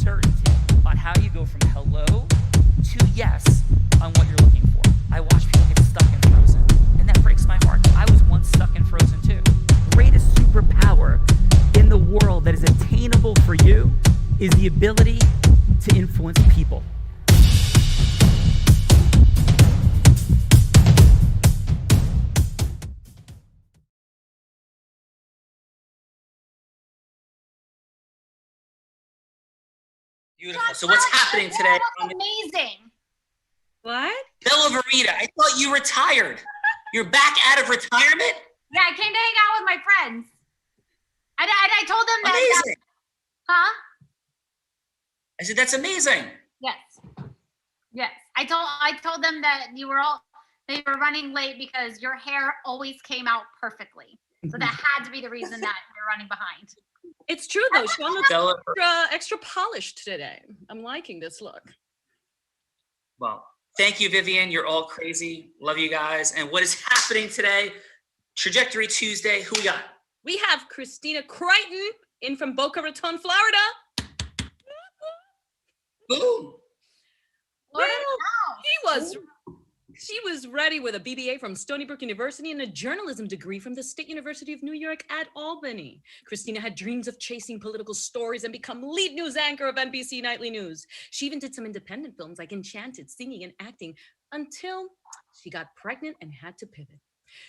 certainty on how you go from hello to yes on what you're looking for. I watch people get stuck in Frozen, and that breaks my heart. I was once stuck in Frozen too. Greatest superpower in the world that is attainable for you is the ability to influence people. Beautiful. So what's happening today? Amazing. What? Bella Verita, I thought you retired. You're back out of retirement? Yeah, I came to hang out with my friends. And I told them that. Amazing. Huh? I said, that's amazing. Yes. Yes. I told them that they were running late because your hair always came out perfectly. So that had to be the reason that you're running behind. It's true though. She looks extra polished today. I'm liking this look. Well, thank you, Vivian. You're all crazy. Love you guys. And what is happening today? Trajectory Tuesday. Who we got? We have Christina Crichton in from Boca Raton, Florida. Boom. She was ready with a BBA from Stony Brook University and a journalism degree from the State University of New York at Albany. Christina had dreams of chasing political stories and become lead news anchor of NBC Nightly News. She even did some independent films like Enchanted, singing and acting until she got pregnant and had to pivot.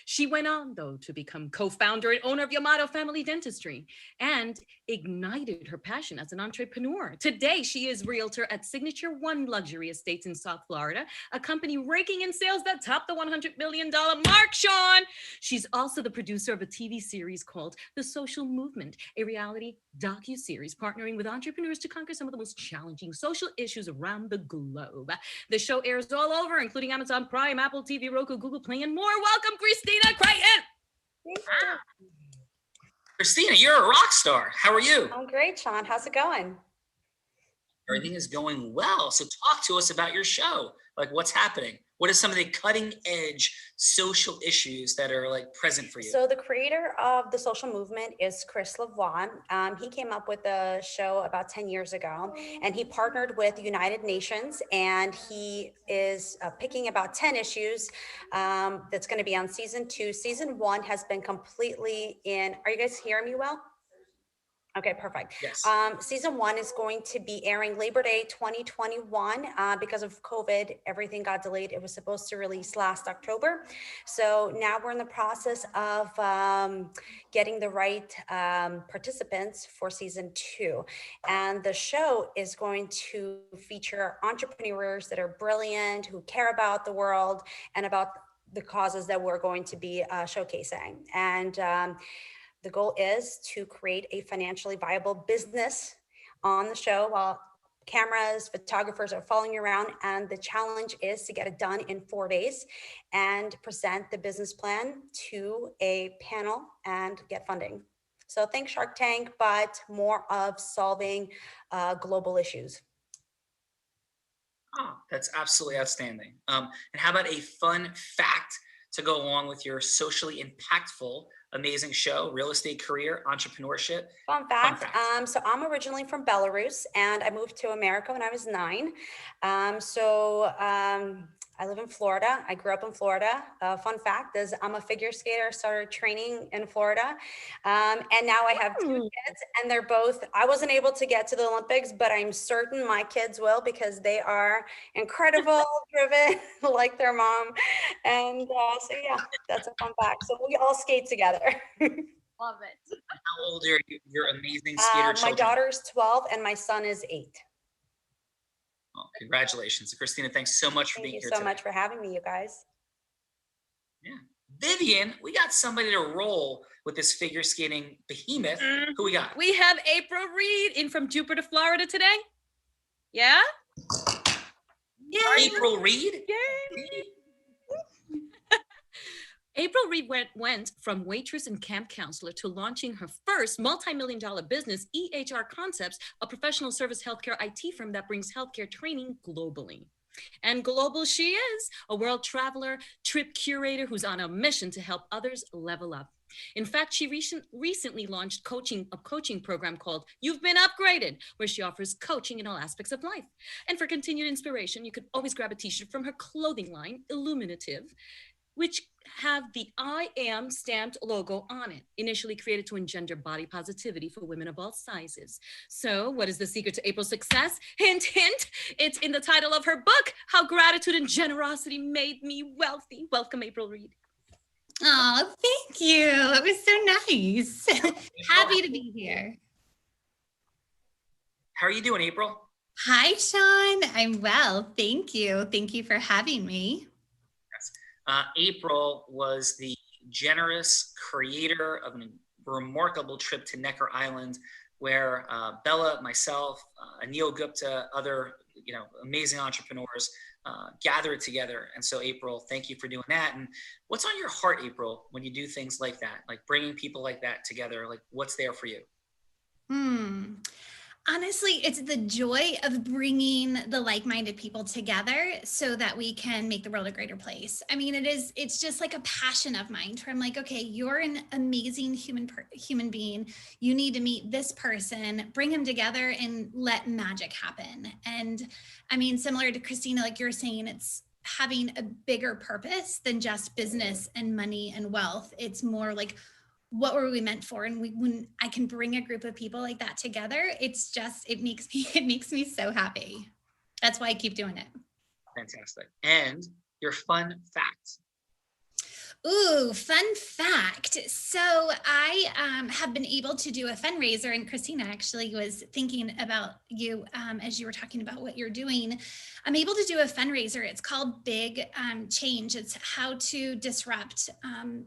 She went on, though, to become co-founder and owner of Yamato Family Dentistry and ignited her passion as an entrepreneur. Today, she is realtor at Signature One Luxury Estates in South Florida, a company raking in sales that topped the $100 million mark, Sean. She's also the producer of a TV series called The Social Movement, a reality docuseries partnering with entrepreneurs to conquer some of the most challenging social issues around the globe. The show airs all over, including Amazon Prime, Apple TV, Roku, Google Play, and more. Welcome, Christina Crichton. Christina, you're a rock star. How are you? I'm great, Sean. How's it going? Everything is going well. So talk to us about your show. Like, what's happening? What are some of the cutting edge social issues that are like present for you? So the creator of The Social Movement is Chris LeVon. He came up with the show about 10 years ago, and he partnered with United Nations, and he is picking about 10 issues that's going to be on season 2. Season 1 has been completely in. Are you guys hearing me well? Okay, perfect. Yes. Season 1 is going to be airing Labor Day 2021. Because of COVID, everything got delayed. It was supposed to release last October. So now we're in the process of getting the right participants for season 2. And the show is going to feature entrepreneurs that are brilliant, who care about the world and about the causes that we're going to be showcasing. And the goal is to create a financially viable business on the show while cameras, photographers are following you around. And the challenge is to get it done in 4 days and present the business plan to a panel and get funding. So think Shark Tank, but more of solving global issues. Oh, that's absolutely outstanding. And how about a fun fact to go along with your socially impactful, amazing show, real estate career, entrepreneurship? Fun fact. So I'm originally from Belarus, and I moved to America when I was 9. I live in Florida. I grew up in Florida. Fun fact is I'm a figure skater. I started training in Florida. And now I have 2 kids, and they're both, I wasn't able to get to the Olympics, but I'm certain my kids will, because they are incredible, driven, like their mom. And so yeah, that's a fun fact. So we all skate together. Love it. How old are your amazing skater children? My daughter is 12 and my son is 8. Oh, congratulations. Christina, thanks so much for being here today. Thank you so much for having me, you guys. Yeah. Vivian, we got somebody to roll with this figure skating behemoth. Who we got? We have April Reed in from Jupiter, Florida today. Yeah? April Reed? Yay. April Reed went from waitress and camp counselor to launching her first multi-million-dollar business, EHR Concepts, a professional service healthcare IT firm that brings healthcare training globally. And global she is, a world traveler, trip curator who's on a mission to help others level up. In fact, she recently launched a coaching program called You've Been Upgraded, where she offers coaching in all aspects of life. And for continued inspiration, you could always grab a t-shirt from her clothing line, Illuminative, which have the I Am stamped logo on it, initially created to engender body positivity for women of all sizes. So what is the secret to April's success? Hint, hint, it's in the title of her book, How Gratitude and Generosity Made Me Wealthy. Welcome, April Reed. Oh, thank you. It was so nice. Happy to be here. How are you doing, April? Hi, Sean. I'm well. Thank you. Thank you for having me. April was the generous creator of a remarkable trip to Necker Island, where Bella, myself, Anil Gupta, other amazing entrepreneurs gathered together. And so, April, thank you for doing that. And what's on your heart, April, when you do things like that, like bringing people like that together? Like, what's there for you? Honestly, it's the joy of bringing the like-minded people together so that we can make the world a greater place. I mean, it's just like a passion of mine where I'm like, okay, you're an amazing human being. You need to meet this person, bring them together and let magic happen. And I mean, similar to Christina, like you're saying, it's having a bigger purpose than just business and money and wealth. It's more like, what were we meant for? And when I can bring a group of people like that together, it makes me so happy. That's why I keep doing it. Fantastic. And your fun fact. Ooh, fun fact. So I have been able to do a fundraiser, and Christina actually was thinking about you as you were talking about what you're doing. I'm able to do a fundraiser. It's called Big Change. It's how to disrupt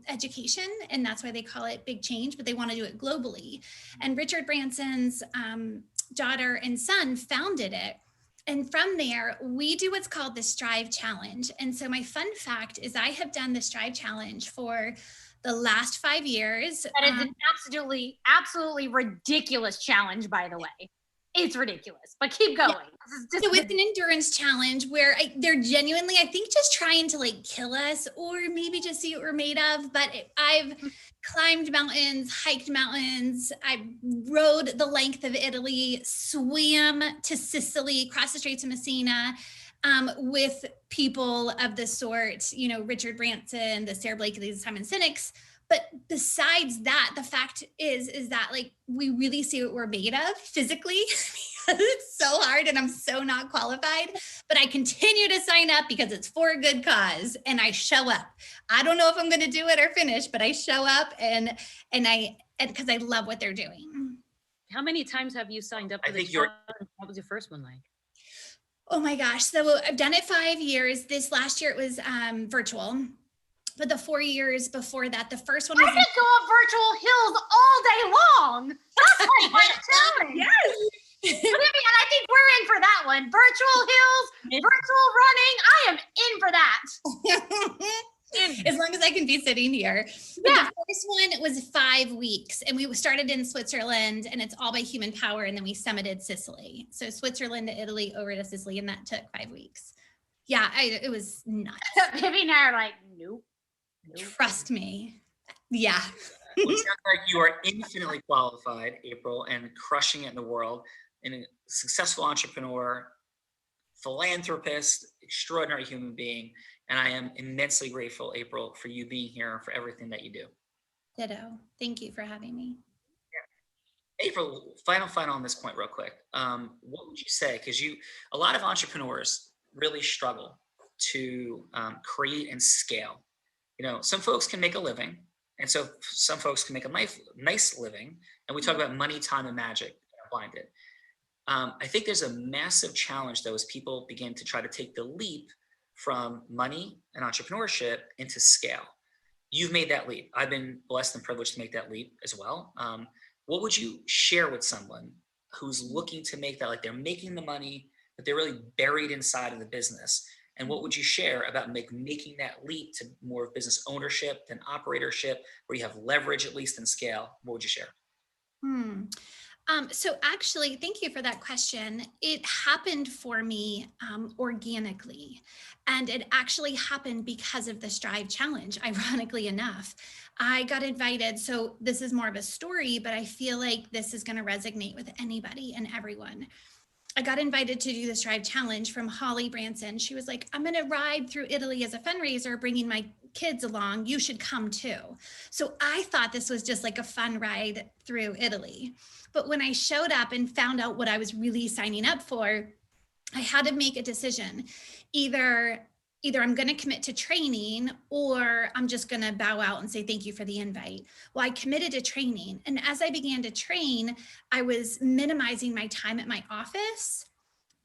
education, and that's why they call it Big Change, but they want to do it globally. And Richard Branson's daughter and son founded it. And from there, we do what's called the Strive Challenge. And so my fun fact is I have done the Strive Challenge for the last 5 years. That is an absolutely ridiculous challenge, by the way. It's ridiculous, but keep going. Yeah. So it's an endurance challenge where they're genuinely, I think, just trying to like kill us or maybe just see what we're made of. But I've climbed mountains, hiked mountains. I rode the length of Italy, swam to Sicily, crossed the Straits of Messina with people of the sort, Richard Branson, the Sarah Blakely, the Simon Sinek's. But besides that, the fact is that like we really see what we're made of physically because it's so hard and I'm so not qualified, but I continue to sign up because it's for a good cause and I show up. I don't know if I'm going to do it or finish, but I show up and because I love what they're doing. How many times have you signed up for the challenge? What was your first one like? Oh my gosh. So I've done it 5 years. This last year it was virtual. But the 4 years before that, the first one was— I could go up virtual hills all day long. That's my fun challenge. Yes. And I think we're in for that one. Virtual hills, virtual running. I am in for that. As long as I can be sitting here. But the first one was 5 weeks and we started in Switzerland and it's all by human power. And then we summited Sicily. So Switzerland to Italy over to Sicily and that took 5 weeks. Yeah, it was nuts. Vivi and I are like, nope. Trust me. Yeah. Well, it sounds like you are infinitely qualified, April, and crushing it in the world. And a successful entrepreneur, philanthropist, extraordinary human being. And I am immensely grateful, April, for you being here and for everything that you do. Ditto. Thank you for having me. Yeah. April, final on this point real quick. What would you say? Because a lot of entrepreneurs really struggle to create and scale. Some folks can make a living, and so some folks can make a nice living. And we talk about money, time, and magic. Unblinded. I think there's a massive challenge though as people begin to try to take the leap from money and entrepreneurship into scale. You've made that leap. I've been blessed and privileged to make that leap as well. What would you share with someone who's looking to make that, like they're making the money, but they're really buried inside of the business? And what would you share about making that leap to more business ownership than operatorship, where you have leverage at least in scale? What would you share? So actually, thank you for that question. It happened for me organically, and it actually happened because of the Strive Challenge, ironically enough. I got invited. So this is more of a story, but I feel like this is going to resonate with anybody and everyone. I got invited to do this drive challenge from Holly Branson. She was like, I'm going to ride through Italy as a fundraiser, bringing my kids along. You should come too. So I thought this was just like a fun ride through Italy. But when I showed up and found out what I was really signing up for, I had to make a decision. Either I'm going to commit to training, or I'm just going to bow out and say thank you for the invite. Well, I committed to training. And as I began to train, I was minimizing my time at my office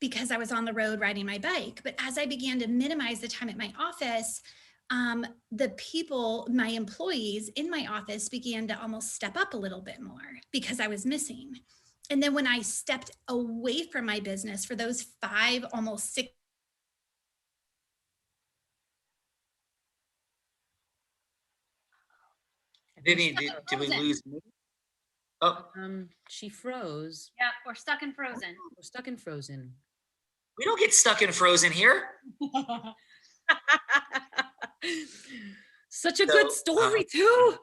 because I was on the road riding my bike. But as I began to minimize the time at my office, the people, my employees in my office, began to almost step up a little bit more because I was missing. And then when I stepped away from my business for those 5, almost 6. Vivian, did we lose? Oh, She froze. Yeah, we're stuck in Frozen. We're stuck in Frozen. we don't get stuck in Frozen here. Such a So, good story too.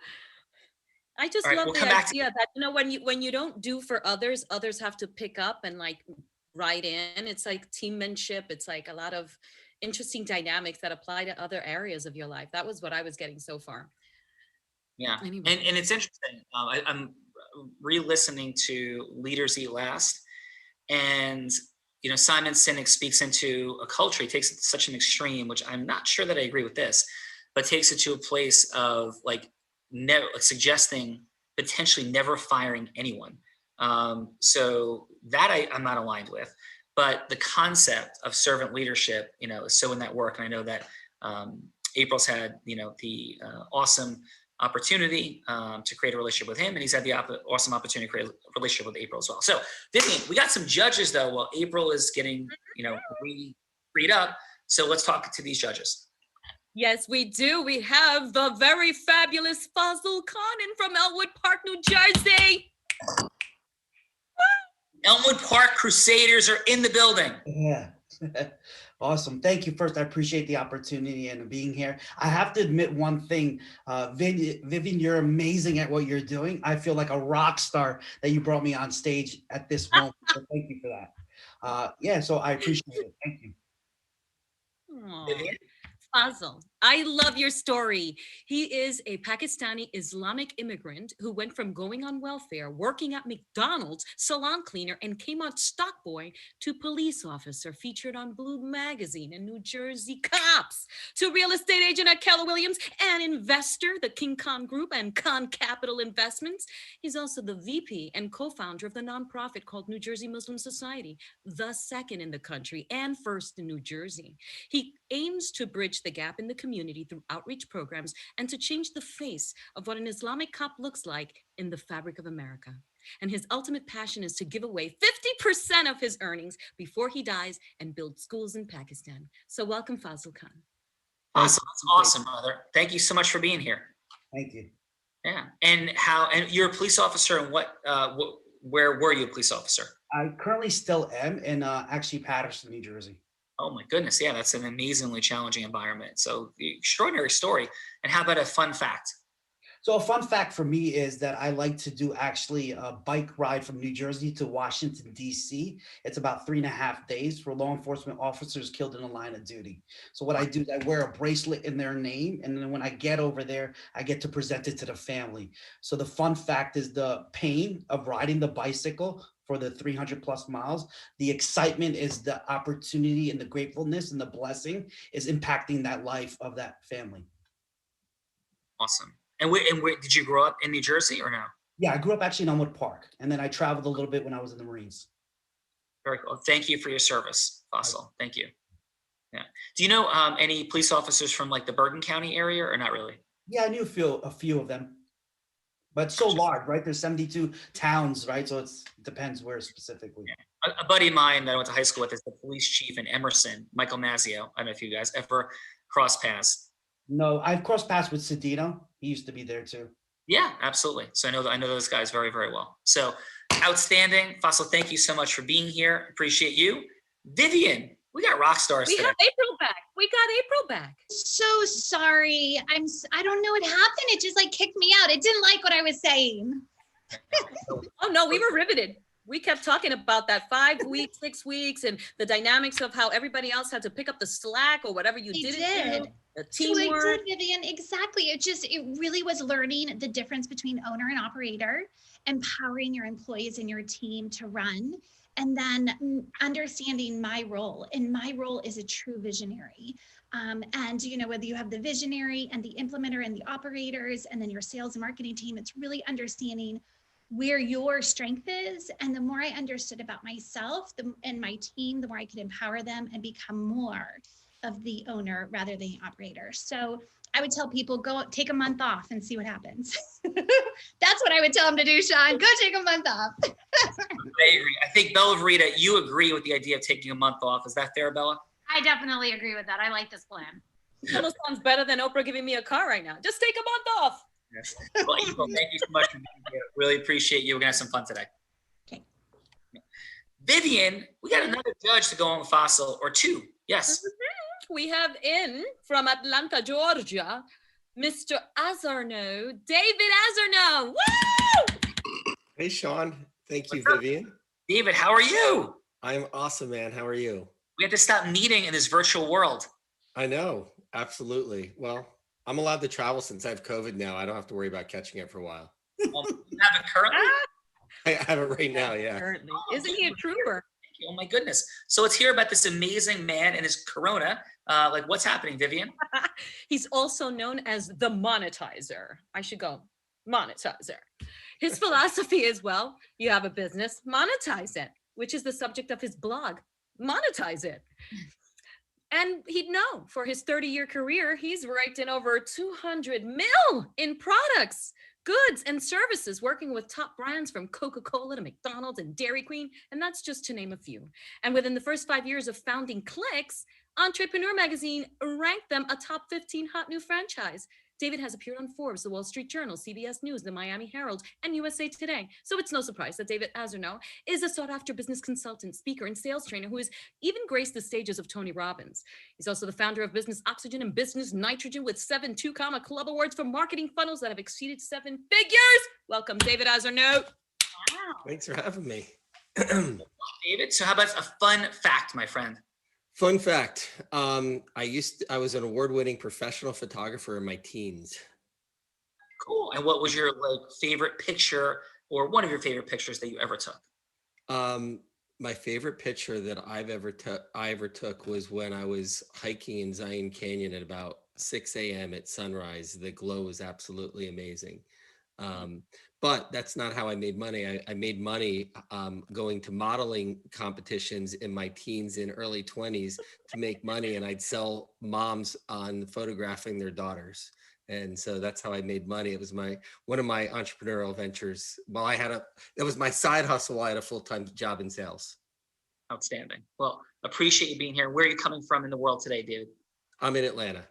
I just all right, love we'll the come back to- idea that, you know, when you don't do for others, others have to pick up and like write in. It's like teammanship. It's like a lot of interesting dynamics that apply to other areas of your life. That was what I was getting so far. Yeah, Anyway. and it's interesting. I'm re-listening to Leaders Eat Last, and you know, Simon Sinek speaks into a culture. He takes it to such an extreme, which I'm not sure that I agree with this, but takes it to a place of like never suggesting potentially never firing anyone. So that I'm not aligned with, but the concept of servant leadership, you know, is so in that work. And I know that April's had, you know, the awesome opportunity to create a relationship with him, and he's had the awesome opportunity to create a relationship with April as well. So Vivian, we got some judges though while April is getting, you know, freed up. So let's talk to these judges. Yes, we do. We have the very fabulous Fazil Khan from Elmwood Park, New Jersey. Elmwood Park Crusaders are in the building. Yeah. Awesome. Thank you. First, I appreciate the opportunity and being here. I have to admit one thing, Vivian, you're amazing at what you're doing. I feel like a rock star that you brought me on stage at this moment. So thank you for that. Yeah, so I appreciate it. Thank you. Vivian? Fazil, I love your story. He is a Pakistani Islamic immigrant who went from going on welfare, working at McDonald's, salon cleaner, and came on stock boy to police officer featured on Blue Magazine and New Jersey Cops, to real estate agent at Keller Williams and investor, the King Khan Group and Khan Capital Investments. He's also the VP and co-founder of the nonprofit called New Jersey Muslim Society, the second in the country and first in New Jersey. He aims to bridge the gap in the community through outreach programs and to change the face of what an Islamic cop looks like in the fabric of America. And his ultimate passion is to give away 50% of his earnings before he dies and build schools in Pakistan. So welcome, Fazil Khan. Awesome. That's awesome, brother. Thank you so much for being here. Thank you. Yeah. And you're a police officer, and where were you a police officer? I currently still am in actually Patterson, New Jersey. Oh my goodness. Yeah, that's an amazingly challenging environment. So the extraordinary story. And how about a fun fact? So a fun fact for me is that I like to do actually a bike ride from New Jersey to Washington, D.C. It's about 3.5 days for law enforcement officers killed in the line of duty. So what I do is I wear a bracelet in their name, and then when I get over there, I get to present it to the family. So the fun fact is the pain of riding the bicycle for the 300 plus miles. The excitement is the opportunity, and the gratefulness and the blessing is impacting that life of that family. Awesome. And where did you grow up in New Jersey or no? Yeah, I grew up actually in Elmwood Park, and then I traveled a little bit when I was in the Marines. Very cool. Thank you for your service, Fazil. Thank you. Yeah. Do you know any police officers from like the Bergen County area, or not really? Yeah, I knew a few of them, but so large, right? There's 72 towns, right? So it depends where specifically. Yeah. A buddy of mine that I went to high school with is the police chief in Emerson, Michael Mazzio. I don't know if you guys ever crossed paths. No, I've crossed paths with Cedino. He used to be there too. Yeah, absolutely. So I know those guys very, very well. So outstanding. Fazil, thank you so much for being here. Appreciate you. Vivian, We got rock stars We today. have April back. We got April back. So sorry. I don't know what happened. It just like kicked me out. It didn't like what I was saying. Oh no, we were riveted. We kept talking about that 5 weeks, 6 weeks, and the dynamics of how everybody else had to pick up the slack or whatever you They didn't did. do. The So I teamwork. did, Vivian, exactly. It really was learning the difference between owner and operator, empowering your employees and your team to run, and then understanding my role. And my role is a true visionary. And whether you have the visionary and the implementer and the operators, and then your sales and marketing team, it's really understanding where your strength is. And the more I understood about myself and my team, the more I could empower them and become more of the owner rather than the operator. So I would tell people, go take a month off and see what happens. That's what I would tell them to do, Sean. Go take a month off. I agree. I think, Bella Verita, you agree with the idea of taking a month off. Is that fair, Bella? I definitely agree with that. I like this plan. It almost sounds better than Oprah giving me a car right now. Just take a month off. Yes. Well, April, thank you so much for being here. Really appreciate you. We're going to have some fun today. Okay. Vivian, we got another judge to go on with Fossil, or two. Yes. We have in from Atlanta, Georgia, Mr. Azarno, David Azarno. Woo! Hey, Sean. Thank you, What's up? Vivian. David, how are you? I'm awesome, man. How are you? We have to stop meeting in this virtual world. I know. Absolutely. Well, I'm allowed to travel since I have COVID now. I don't have to worry about catching it for a while. You have it currently? I have it right now. Yeah. Currently. Isn't he a trooper? Oh my goodness. So let's hear about this amazing man and his corona. What's happening, Vivian? He's also known as the monetizer. I should go monetizer. His philosophy is, well, you have a business, monetize it, which is the subject of his blog. Monetize it. And he'd know for his 30-year career, he's raked in over 200 mil in products, goods, and services, working with top brands from Coca-Cola to McDonald's and Dairy Queen, and that's just to name a few. And within the first 5 years of founding Clicks, Entrepreneur Magazine ranked them a top 15 hot new franchise. David has appeared on Forbes, The Wall Street Journal, CBS News, The Miami Herald, and USA Today. So it's no surprise that David Azarno is a sought-after business consultant, speaker, and sales trainer who has even graced the stages of Tony Robbins. He's also the founder of Business Oxygen and Business Nitrogen, with 7 2-comma Club Awards for marketing funnels that have exceeded 7 figures. Welcome, David Azarno. Wow. Thanks for having me. David, so how about a fun fact, my friend? Fun fact. I was an award-winning professional photographer in my teens. Cool. And what was your favorite picture, or one of your favorite pictures that you ever took? My favorite picture that I ever took was when I was hiking in Zion Canyon at about 6 a.m. at sunrise. The glow was absolutely amazing. But that's not how I made money. I made money going to modeling competitions in my teens and early 20s to make money, and I'd sell moms on photographing their daughters. And so that's how I made money. It was one of my entrepreneurial ventures. That was my side hustle while I had a full-time job in sales. Outstanding. Well, appreciate you being here. Where are you coming from in the world today, David? I'm in Atlanta.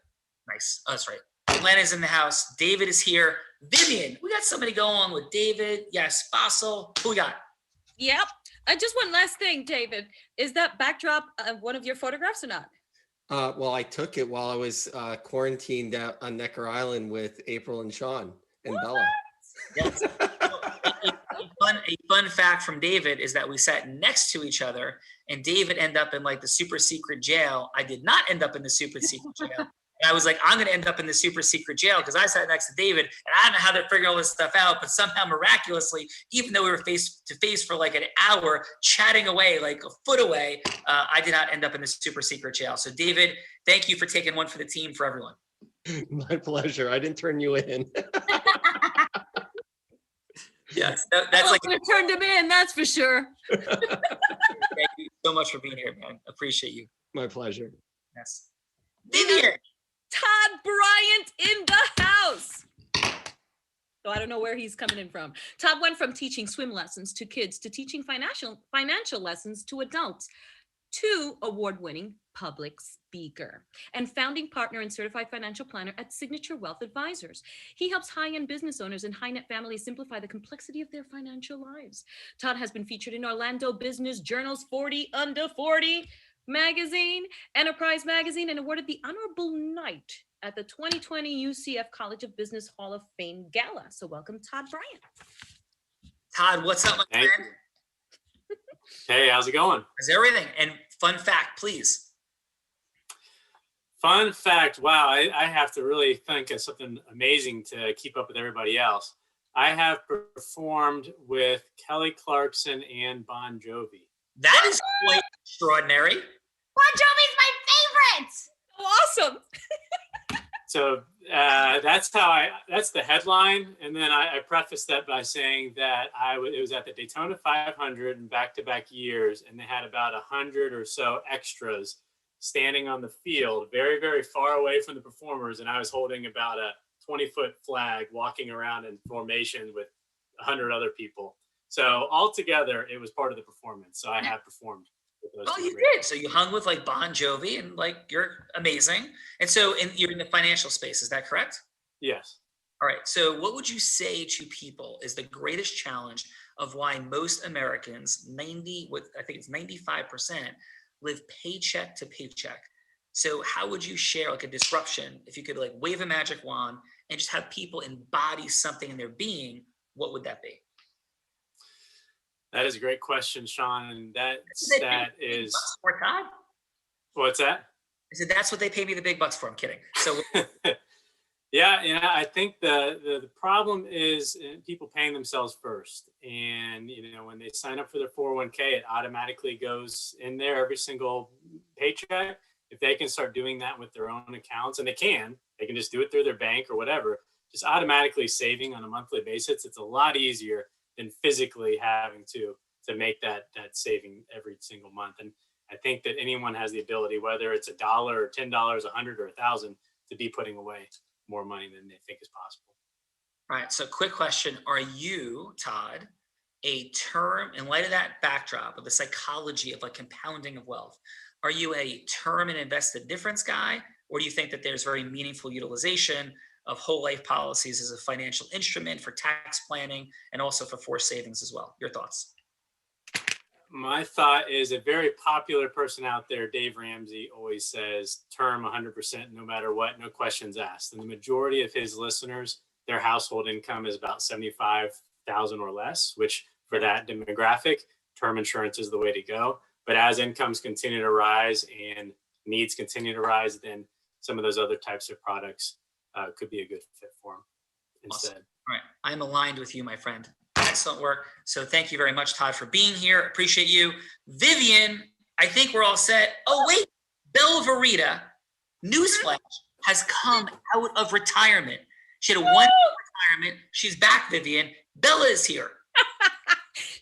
Nice. Oh, that's right. Atlanta's in the house. David is here. Vivian, we got somebody going with David. Yes, Fossil. Who we got? Yep. Just one last thing, David. Is that backdrop one of your photographs or not? Well, I took it while I was quarantined out on Necker Island with April and Sean and Bella. Yes. A fun fact from David is that we sat next to each other, and David ended up in the super secret jail. I did not end up in the super secret jail. And I was like, I'm going to end up in the super secret jail because I sat next to David, and I don't know how to figure all this stuff out. But somehow, miraculously, even though we were face to face for an hour, chatting away, a foot away, I did not end up in the super secret jail. So, David, thank you for taking one for the team for everyone. My pleasure. I didn't turn you in. Yes, that's I turned him in, that's for sure. Thank you so much for being here, man. Appreciate you. My pleasure. Yes. Vivian. Todd Bryant in the house. So I don't know where he's coming in from. Todd went from teaching swim lessons to kids to teaching financial lessons to adults, to award-winning public speaker and founding partner and certified financial planner at Signature Wealth Advisors. He helps high-end business owners and high-net families simplify the complexity of their financial lives. Todd has been featured in Orlando Business Journal's 40 Under 40, Magazine, Enterprise Magazine, and awarded the Honorable Knight at the 2020 UCF College of Business Hall of Fame Gala. So welcome, Todd Bryant. Todd, what's up, my Thank friend? Hey, how's it going? How's everything? And fun fact, please. Fun fact. Wow, I have to really think of something amazing to keep up with everybody else. I have performed with Kelly Clarkson and Bon Jovi. That is quite extraordinary. Bon Jovi's my favorite. Awesome. So that's the headline. And then I prefaced that by saying that it was at the Daytona 500 in back-to-back years, and they had about 100 or so extras standing on the field, very, very far away from the performers. And I was holding about a 20-foot flag, walking around in formation with 100 other people. So altogether, it was part of the performance. So I have performed with those. Oh, two you great did. So you hung with like Bon Jovi, and like you're amazing. And so you're in the financial space. Is that correct? Yes. All right. So what would you say to people is the greatest challenge of why most Americans, I think it's 95%, live paycheck to paycheck? So how would you share like a disruption if you could like wave a magic wand and just have people embody something in their being? What would that be? That is a great question, Sean. And that is For Todd? What's that? I said that's what they pay me the big bucks for. I'm kidding. So Yeah, I think the problem is people paying themselves first. And, when they sign up for their 401k, it automatically goes in there every single paycheck. If they can start doing that with their own accounts, and they can just do it through their bank or whatever, just automatically saving on a monthly basis. It's a lot easier than physically having to make that saving every single month. And I think that anyone has the ability, whether it's $1 or $10, $100 or $1,000, to be putting away more money than they think is possible. All right. So quick question. Are you, Todd, in light of that backdrop of the psychology of like compounding of wealth, are you a term and invested difference guy? Or do you think that there's very meaningful utilization of whole life policies as a financial instrument for tax planning and also for forced savings as well? Your thoughts? My thought is a very popular person out there, Dave Ramsey, always says term 100% no matter what, no questions asked. And the majority of his listeners, their household income is about $75,000 or less, which for that demographic, term insurance is the way to go. But as incomes continue to rise and needs continue to rise, then some of those other types of products could be a good fit for them instead. Awesome. All right. I'm aligned with you, my friend. Excellent work. So thank you very much, Todd, for being here. Appreciate you. Vivian, I think we're all set. Oh, wait. Belverita, newsflash, has come out of retirement. She had a one-year retirement. She's back, Vivian. Bella is here.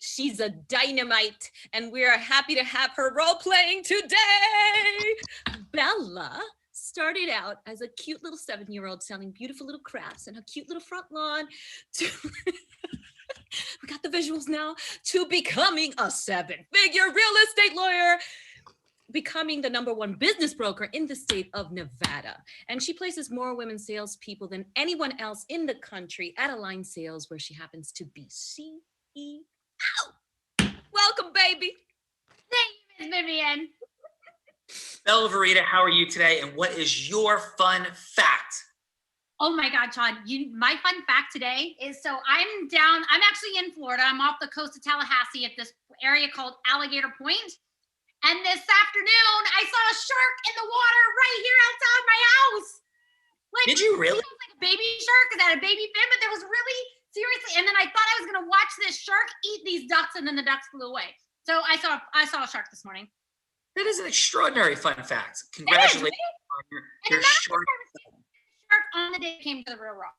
She's a dynamite, and we are happy to have her role playing today. Bella started out as a cute little 7-year-old selling beautiful little crafts in her cute little front lawn we got the visuals now, to becoming a 7-figure real estate lawyer, becoming the #1 business broker in the state of Nevada. And she places more women salespeople than anyone else in the country at Align Sales, where she happens to be CEO. Welcome, baby. Thank you, Ms. Vivian. Belverita, how are you today? And what is your fun fact? Oh my God, Todd, my fun fact today is, so I'm actually in Florida. I'm off the coast of Tallahassee at this area called Alligator Point. And this afternoon, I saw a shark in the water right here outside my house. Like, Did you really? It was like a baby shark that had a baby fin, but there was really, seriously, and then I thought I was gonna watch this shark eat these ducks, and then the ducks flew away. So I saw a shark this morning. That is an extraordinary fun fact. Congratulations on your shark. Shark on the day it came to the Real Raw.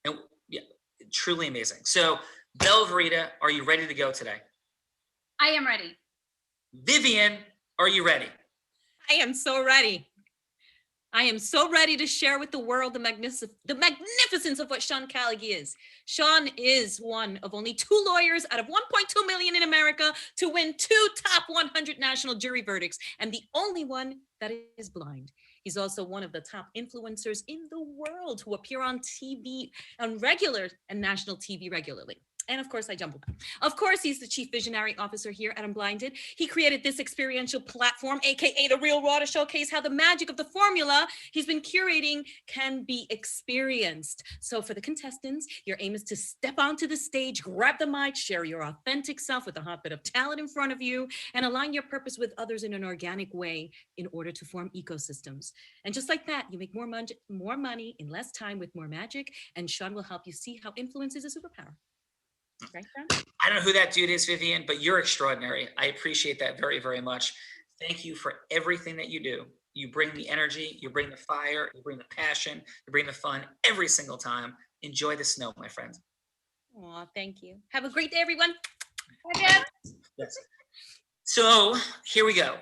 And, yeah, truly amazing. So, Belverita, are you ready to go today? I am ready. Vivian, are you ready? I am so ready. I am so ready to share with the world the magnificence of what Sean Callagy is. Sean is one of only 2 lawyers out of 1.2 million in America to win 2 top 100 national jury verdicts, and the only one that is blind. He's also one of the top influencers in the world who appear on TV, on regular and national TV regularly. And of course, I jumbled. Of course, he's the chief visionary officer here at Unblinded. He created this experiential platform, aka the Real Raw, to showcase how the magic of the formula he's been curating can be experienced. So for the contestants, your aim is to step onto the stage, grab the mic, share your authentic self with a hot bit of talent in front of you, and align your purpose with others in an organic way in order to form ecosystems. And just like that, you make more money in less time with more magic, and Sean will help you see how influence is a superpower. Right, Sean? I don't know who that dude is, Vivian, but you're extraordinary. I appreciate that very, very much. Thank you for everything that you do. You bring the energy, you bring the fire, you bring the passion, you bring the fun every single time. Enjoy the snow, my friend. Aw, thank you. Have a great day, everyone. Yes. So here we go.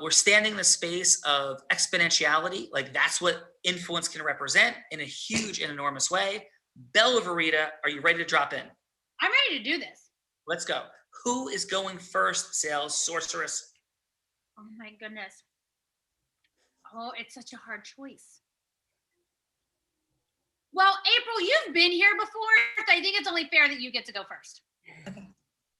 We're standing in the space of exponentiality. Like that's what influence can represent in a huge and enormous way. Bella Verita, are you ready to drop in? I'm ready to do this. Let's go. Who is going first, sales sorceress? Oh my goodness. Oh, it's such a hard choice. Well, April, you've been here before, so I think it's only fair that you get to go first.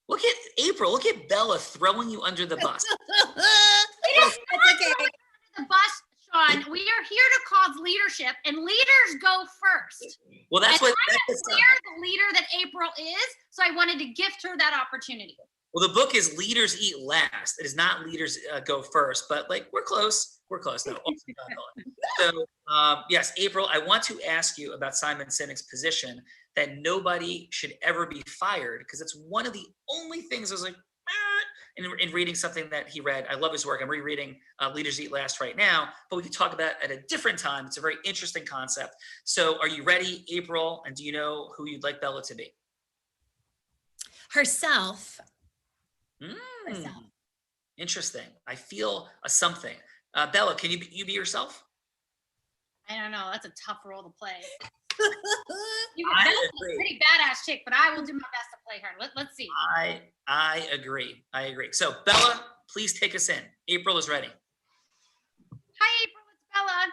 Look at April. Look at Bella throwing you under the bus. It is not okay. under the bus, Sean. We are here to cause leadership, and leaders go first. Well, that's and what. I'm That's clear the leader that April is, so I wanted to gift her that opportunity. well, the book is Leaders Eat Last. It is not Leaders Go First, but like we're close. We're close. No. So yes, April, I want to ask you about Simon Sinek's position that nobody should ever be fired, because it's one of the only things I was like, in reading something that he read. I love his work. I'm rereading Leaders Eat Last right now, but we could talk about it at a different time. It's a very interesting concept. So are you ready, April? And do you know who you'd like Bella to be? Herself. Interesting. I feel a something. Bella, can you be yourself? I don't know. That's a tough role to play. I Bella's agree. a pretty badass chick, but I will do my best to play her. Let's see. I agree. I agree. So Bella, please take us in. April is ready. Hi, April. It's Bella.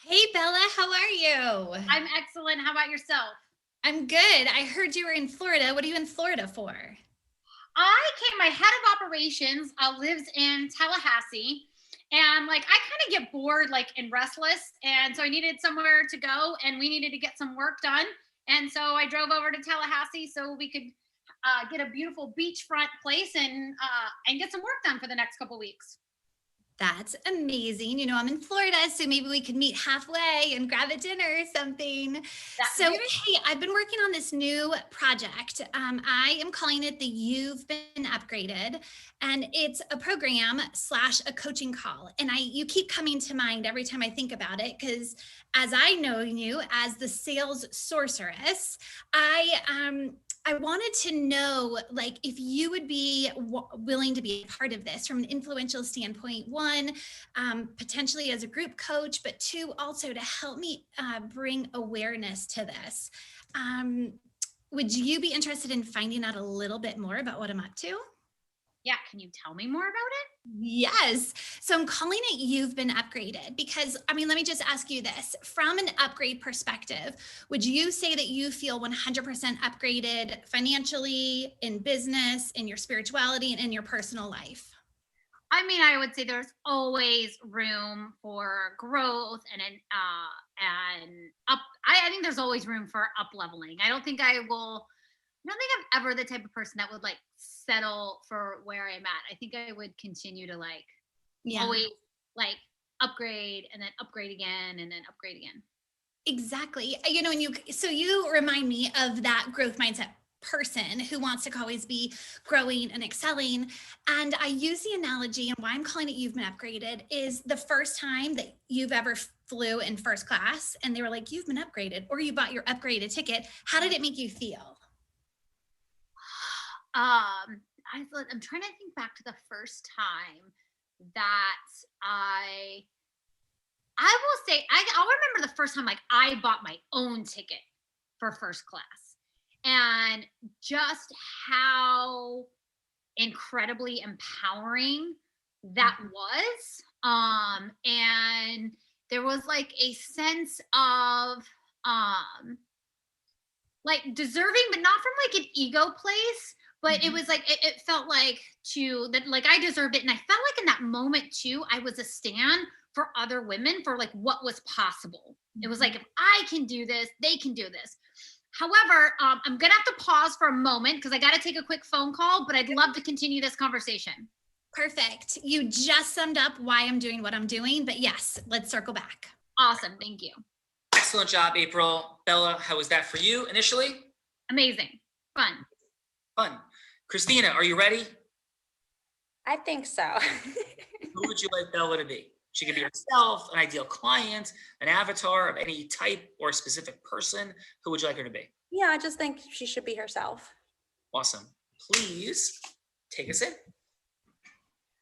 Hey, Bella, how are you? I'm excellent. How about yourself? I'm good. I heard you were in Florida. What are you in Florida for? My head of operations lives in Tallahassee, and like I kind of get bored like and restless, and so I needed somewhere to go, and we needed to get some work done, and so I drove over to Tallahassee so we could get a beautiful beachfront place and get some work done for the next couple weeks. That's amazing. You know, I'm in Florida, so maybe we could meet halfway and grab a dinner or something. Hey, I've been working on this new project. I am calling it the You've Been Upgraded, and it's a program / a coaching call. And you keep coming to mind every time I think about it, because as I know you as the sales sorceress, I wanted to know, like, if you would be willing to be a part of this from an influential standpoint. One, potentially as a group coach, but two, also to help me bring awareness to this. Would you be interested in finding out a little bit more about what I'm up to? Yeah, can you tell me more about it? Yes. So I'm calling it You've Been Upgraded because, I mean, let me just ask you this. From an upgrade perspective, would you say that you feel 100% upgraded financially, in business, in your spirituality, and in your personal life? I mean, I would say there's always room for growth and I think there's always room for up leveling. I don't think I'm ever the type of person that would like settle for where I'm at. I think I would continue to always like upgrade and then upgrade again and then upgrade again. Exactly. You know, so you remind me of that growth mindset person who wants to always be growing and excelling. And I use the analogy, and why I'm calling it You've Been Upgraded is the first time that you've ever flew in first class and they were like, you've been upgraded, or you bought your upgraded ticket. How did it make you feel? I'm trying to think back to the first time that I will say, I'll remember the first time like I bought my own ticket for first class and just how incredibly empowering that was. And there was like a sense of like deserving, but not from like an ego place. But it was like it felt like like I deserved it. And I felt like in that moment too, I was a stand for other women for like what was possible. It was like, if I can do this, they can do this. However, I'm gonna have to pause for a moment because I gotta take a quick phone call, but I'd love to continue this conversation. Perfect. You just summed up why I'm doing what I'm doing, but yes, let's circle back. Awesome, thank you. Excellent job, April. Bella, how was that for you initially? Amazing, fun. Fun. Christina, are you ready? I think so. Who would you like Bella to be? She could be herself, an ideal client, an avatar of any type or specific person. Who would you like her to be? Yeah, I just think she should be herself. Awesome. Please take us in.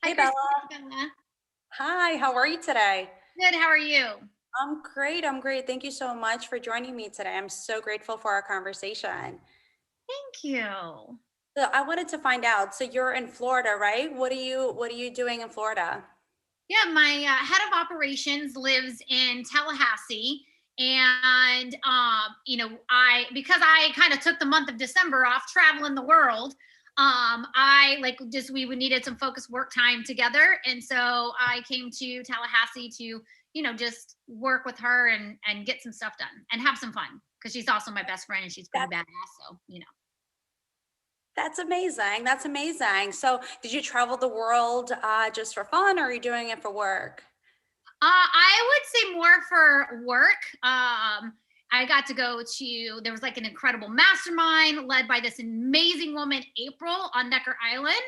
Hey, Hi, Bella. Christina. Hi, how are you today? Good, how are you? I'm great. I'm great. Thank you so much for joining me today. I'm so grateful for our conversation. Thank you. So I wanted to find out. So you're in Florida, right? What are you doing in Florida? Yeah, my head of operations lives in Tallahassee, and because I kind of took the month of December off traveling the world, we needed some focused work time together, and so I came to Tallahassee to just work with her and get some stuff done and have some fun because she's also my best friend and she's pretty badass. So That's amazing. That's amazing. So did you travel the world just for fun, or are you doing it for work? I would say more for work. I got to go to, there was like an incredible mastermind led by this amazing woman, April, on Necker Island.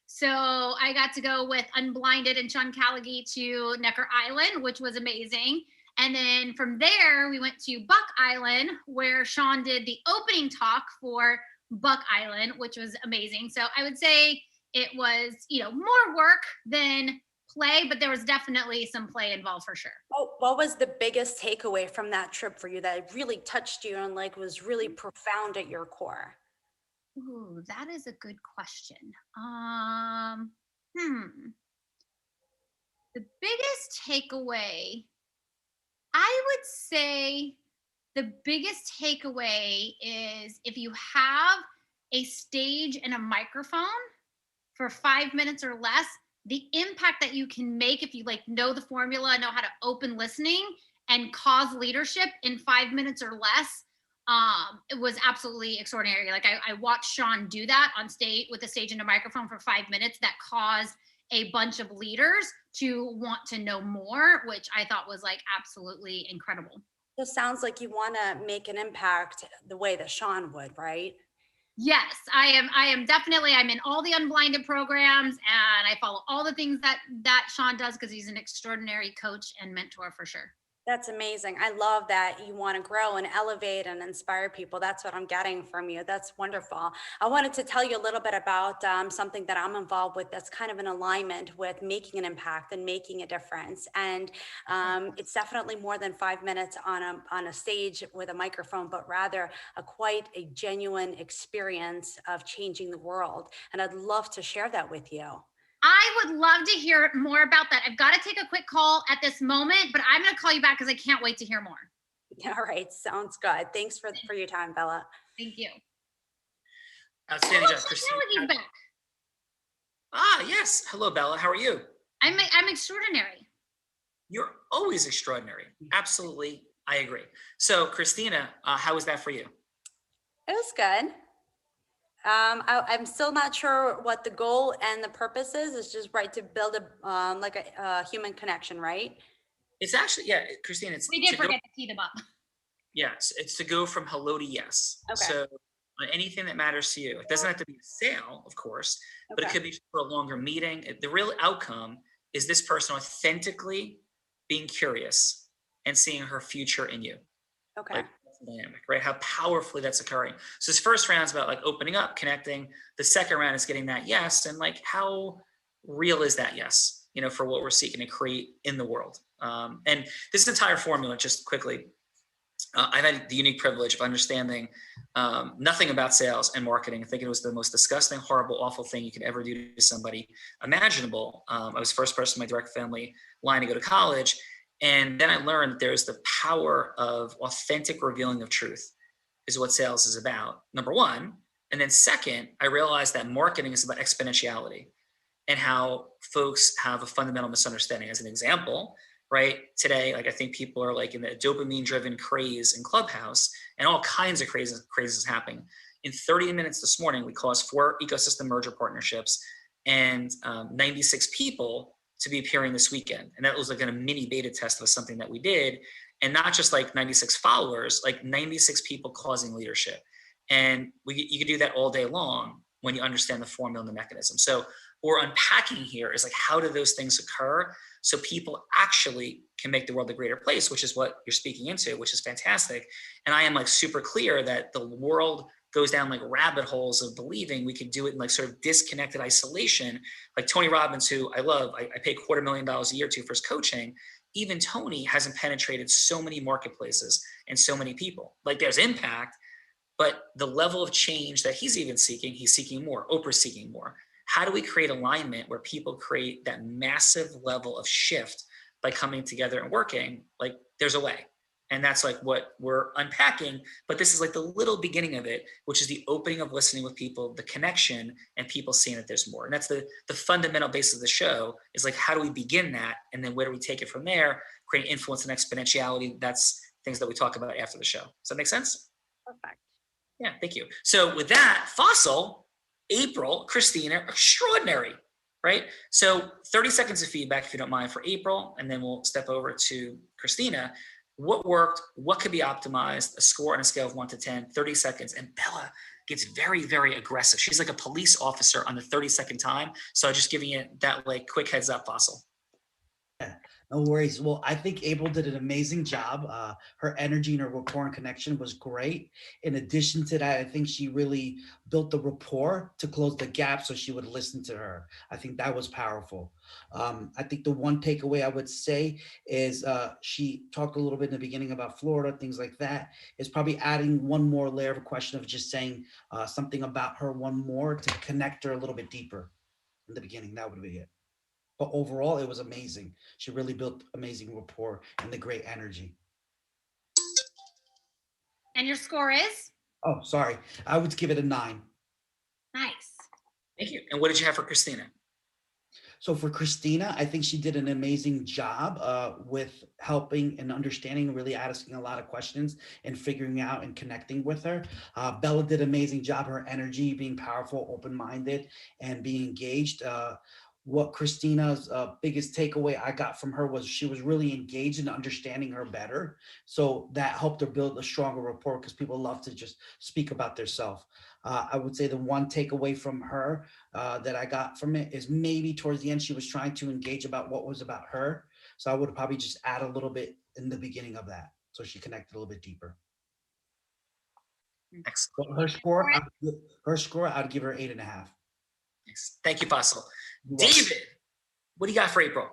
So I got to go with Unblinded and Sean Callaghy to Necker Island, which was amazing. And then from there, we went to Buck Island, where Sean did the opening talk for Buck Island, which was amazing. So I would say it was, more work than play, but there was definitely some play involved for sure. Oh, what was the biggest takeaway from that trip for you that really touched you and like was really profound at your core? Ooh, that is a good question. The biggest takeaway, I would say the biggest takeaway is if you have a stage and a microphone for 5 minutes or less, the impact that you can make if you know the formula, know how to open listening and cause leadership in 5 minutes or less, it was absolutely extraordinary. I watched Sean do that on stage with a stage and a microphone for 5 minutes that caused a bunch of leaders to want to know more, which I thought was absolutely incredible. It sounds like you want to make an impact the way that Sean would, right? Yes, I am definitely, I'm in all the Unblinded programs and I follow all the things that Sean does because he's an extraordinary coach and mentor for sure. That's amazing. I love that you want to grow and elevate and inspire people. That's what I'm getting from you. That's wonderful. I wanted to tell you a little bit about something that I'm involved with that's kind of in alignment with making an impact and making a difference. And it's definitely more than 5 minutes on a stage with a microphone, but rather quite a genuine experience of changing the world. And I'd love to share that with you. I would love to hear more about that. I've got to take a quick call at this moment, but I'm going to call you back because I can't wait to hear more. All right. Sounds good. Thanks for your time, Bella. Thank you. Outstanding job, Christina. Yes. Hello, Bella. How are you? I'm extraordinary. You're always extraordinary. Absolutely. I agree. So, Christina, how was that for you? It was good. I'm still not sure what the goal and the purpose is. It's just to build a human connection, right? It's actually, Christina, we did forget to tee them up. Yes, it's to go from hello to yes. Okay. So on anything that matters to you, it doesn't have to be a sale, of course, but it could be for a longer meeting. The real outcome is this person authentically being curious and seeing her future in you. Okay. Dynamic, right? How powerfully that's occurring. So this first round is about opening up, connecting. The second round is getting that yes, and how real is that yes, for what we're seeking to create in the world. And this entire formula, just quickly, I've had the unique privilege of understanding nothing about sales and marketing. I think it was the most disgusting, horrible, awful thing you could ever do to somebody imaginable. I was the first person in my direct family line to go to college. And then I learned that there's the power of authentic revealing of truth. is what sales is about, number one. And then second, I realized that marketing is about exponentiality and how folks have a fundamental misunderstanding. As an example, right? Today, like I think people are like in the dopamine driven craze in Clubhouse, and all kinds of crazes happening. In 30 minutes this morning, we closed 4 ecosystem merger partnerships and 96 people to be appearing this weekend. And that was like a mini beta test of something that we did. And not just like 96 followers, like 96 people causing leadership. And you can do that all day long when you understand the formula and the mechanism. So what we're unpacking here is like, how do those things occur so people actually can make the world a greater place, which is what you're speaking into, which is fantastic. And I am like super clear that the world goes down like rabbit holes of believing we could do it in like sort of disconnected isolation. Like Tony Robbins, who I love, I pay $250,000 a year to for his coaching. Even Tony hasn't penetrated so many marketplaces and so many people. Like there's impact, but the level of change that he's seeking more. Oprah's seeking more. How do we create alignment where people create that massive level of shift by coming together and working? Like there's a way. And that's like what we're unpacking, but this is like the little beginning of it, which is the opening of listening with people, the connection, and people seeing that there's more. And that's the fundamental basis of the show is like, how do we begin that? And then where do we take it from there? Create influence and exponentiality. That's things that we talk about after the show. Does that make sense? Perfect. Yeah, thank you. So with that, Fossil, April, Christina, extraordinary, right? So 30 seconds of feedback, if you don't mind, for April, and then we'll step over to Christina. What worked? What could be optimized? A score on a scale of 1 to 10, 30 seconds. And Bella gets very, very aggressive. She's like a police officer on the 30-second time. So just giving you that like quick heads up, Fossil. Yeah, no worries. Well, I think April did an amazing job. Her energy and her rapport and connection was great. In addition to that, I think she really built the rapport to close the gap so she would listen to her. I think that was powerful. I think the one takeaway I would say is she talked a little bit in the beginning about Florida, things like that, is probably adding one more layer of a question of just saying something about her one more to connect her a little bit deeper in the beginning. That would be it. But overall, it was amazing. She really built amazing rapport and the great energy. And your score is? Oh, sorry. I would give it a 9. Nice. Thank you. And what did you have for Christina? So for Christina, I think she did an amazing job with helping and understanding, really asking a lot of questions and figuring out and connecting with her. Bella did an amazing job, her energy being powerful, open-minded, and being engaged. What Christina's biggest takeaway I got from her was she was really engaged in understanding her better. So that helped her build a stronger rapport because people love to just speak about themselves. I would say the one takeaway from her that I got from it is maybe towards the end, she was trying to engage about what was about her. So I would probably just add a little bit in the beginning of that. So she connected a little bit deeper. Excellent. Her score, I'd give her 8.5. Thank you, Fossil. David, what do you got for April?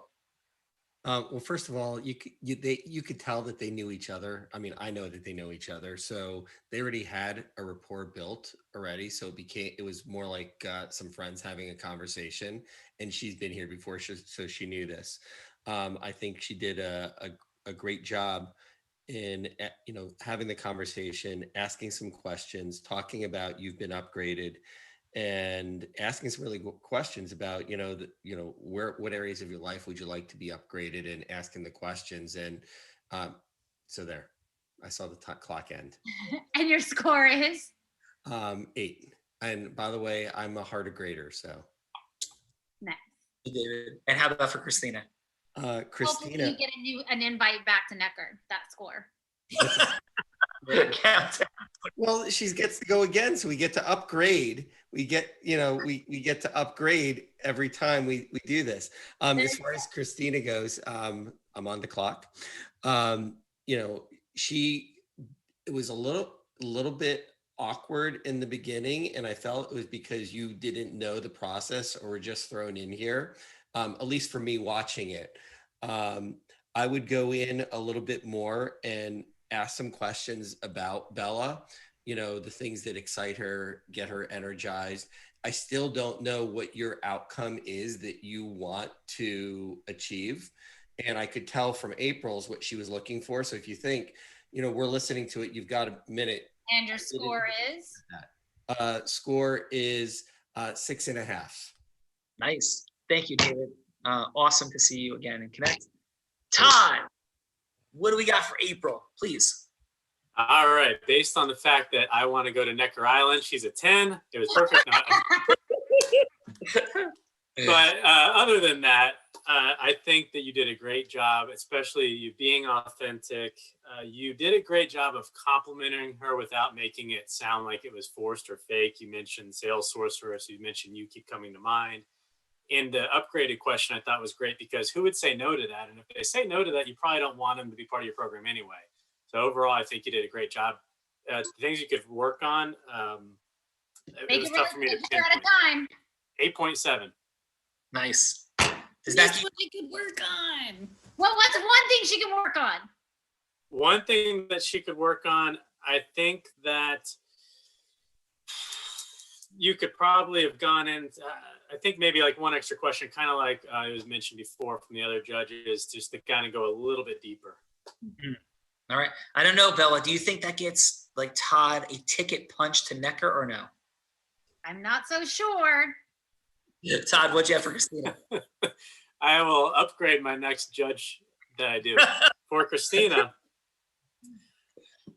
Well, first of all, you could tell that they knew each other. I mean, I know that they know each other, so they already had a rapport built already. So it was more like some friends having a conversation, and she's been here before, so she knew this. I think she did a great job in having the conversation, asking some questions, talking about you've been upgraded, and asking some really good questions about what areas of your life would you like to be upgraded, and asking the questions. And so there, I saw the clock end. And your score is 8. And by the way, I'm a harder grader, so nice. David, and how about for Christina? Hopefully Christina, you get an invite back to Necker. That score. well, she gets to go again, so we get to upgrade. We get we get to upgrade every time we do this. As far as Christina goes, I'm on the clock. It was a little bit awkward in the beginning, and I felt it was because you didn't know the process or were just thrown in here. At least for me watching it, I would go in a little bit more and ask some questions about Bella, the things that excite her, get her energized. I still don't know what your outcome is that you want to achieve. And I could tell from April's what she was looking for. So if you think, we're listening to it, you've got a minute, And your score is? Score is 6.5. Nice. Thank you, David. Awesome to see you again and connect. Todd, what do we got for April, please? All right. Based on the fact that I want to go to Necker Island, she's a 10. It was perfect. But other than that, I think that you did a great job, especially you being authentic. You did a great job of complimenting her without making it sound like it was forced or fake. You mentioned sales sorcerer, so you mentioned You Keep Coming to Mind. And the upgraded question I thought was great because who would say no to that? And if they say no to that, you probably don't want them to be part of your program anyway. So overall, I think you did a great job. The things you could work on, it was tough for me to pinpoint. At a time. 8.7. Nice. Does That's that what I could work on. Well, what's one thing she can work on? One thing that she could work on, I think that you could probably have gone in. I think maybe like one extra question, kind of like it was mentioned before from the other judges, just to kind of go a little bit deeper. Mm-hmm. All right. I don't know, Bella. Do you think that gets like Todd a ticket punch to Necker or no? I'm not so sure. Todd, what'd you have for Christina? I will upgrade my next judge that I do. For Christina,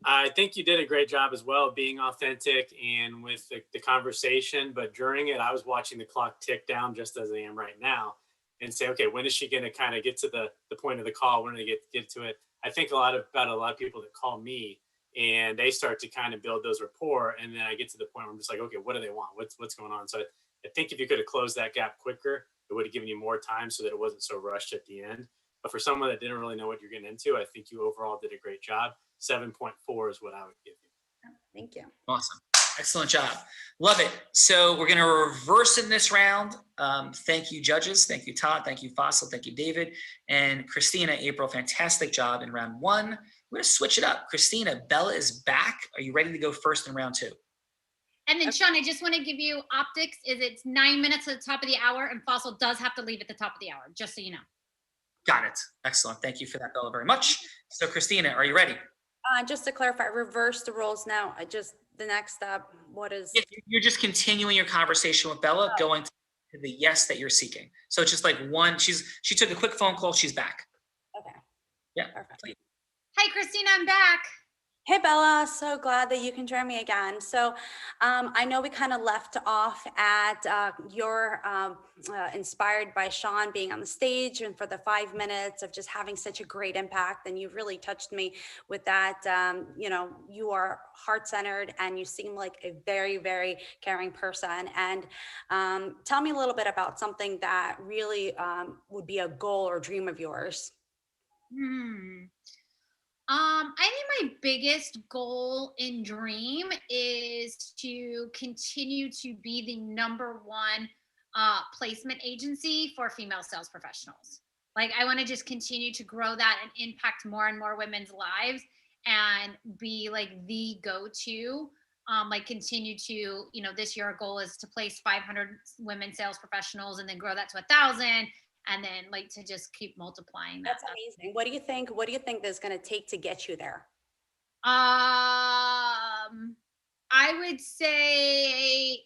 I think you did a great job as well, being authentic and with the conversation. But during it, I was watching the clock tick down just as I am right now and say, okay, when is she going to kind of get to the point of the call? When do they get to it? I think about a lot of people that call me and they start to kind of build those rapport. And then I get to the point where I'm just like, okay, what do they want? What's going on? So I think if you could have closed that gap quicker, it would have given you more time so that it wasn't so rushed at the end. But for someone that didn't really know what you're getting into, I think you overall did a great job. 7.4 is what I would give you. Thank you. Awesome. Excellent job. Love it. So we're going to reverse in this round. Thank you, judges. Thank you, Todd. Thank you, Fossil. Thank you, David. And Christina, April, fantastic job in round one. We're going to switch it up. Christina, Bella is back. Are you ready to go first in round two? And then, Sean, I just want to give you optics. It's 9 minutes at the top of the hour, and Fossil does have to leave at the top of the hour, just so you know. Got it. Excellent. Thank you for that, Bella, very much. So, Christina, are you ready? Just to clarify, reverse the roles now. The next step, what is? Yeah, you're just continuing your conversation with Bella, going to the yes that you're seeking. So it's just like one, she took a quick phone call, she's back. Okay. Yeah. Perfect. Hey, Christina, I'm back. Hey, Bella, so glad that you can join me again. So I know we kind of left off at your inspired by Sean being on the stage and for the 5 minutes of just having such a great impact. And you really touched me with that. You are heart-centered and you seem like a very, very caring person. And tell me a little bit about something that really would be a goal or dream of yours. I think my biggest goal and dream is to continue to be the #1 placement agency for female sales professionals. Like, I want to just continue to grow that and impact more and more women's lives and be like the go-to. Continue to, this year our goal is to place 500 women sales professionals and then grow that to 1,000. And then to just keep multiplying that. That's amazing. What do you think there's going to take to get you there? I would say,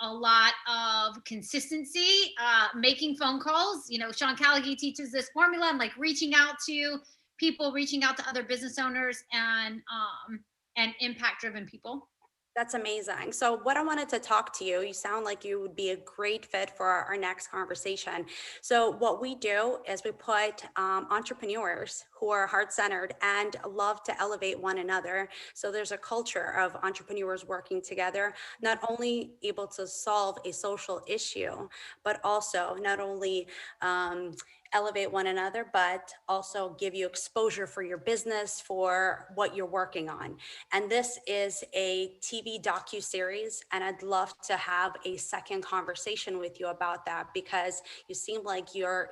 a lot of consistency, making phone calls. Sean Callaghy teaches this formula and reaching out to people, reaching out to other business owners and impact driven people. That's amazing. So what I wanted to talk to you sound like you would be a great fit for our next conversation. So what we do is we put entrepreneurs who are heart-centered and love to elevate one another. So there's a culture of entrepreneurs working together, not only able to solve a social issue, but also not only elevate one another, but also give you exposure for your business, for what you're working on. And this is a TV docu-series, and I'd love to have a second conversation with you about that because you seem like you're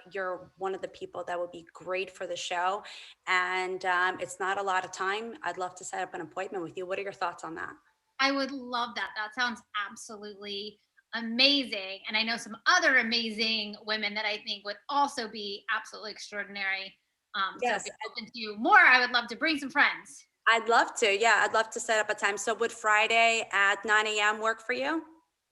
one of the people that would be great for the show. And it's not a lot of time. I'd love to set up an appointment with you. What are your thoughts on that? I would love that. That sounds absolutely amazing. And I know some other amazing women that I think would also be absolutely extraordinary. Yes. So if you're open to more, I would love to bring some friends. I'd love to. Yeah, I'd love to set up a time. So would Friday at 9 a.m. work for you?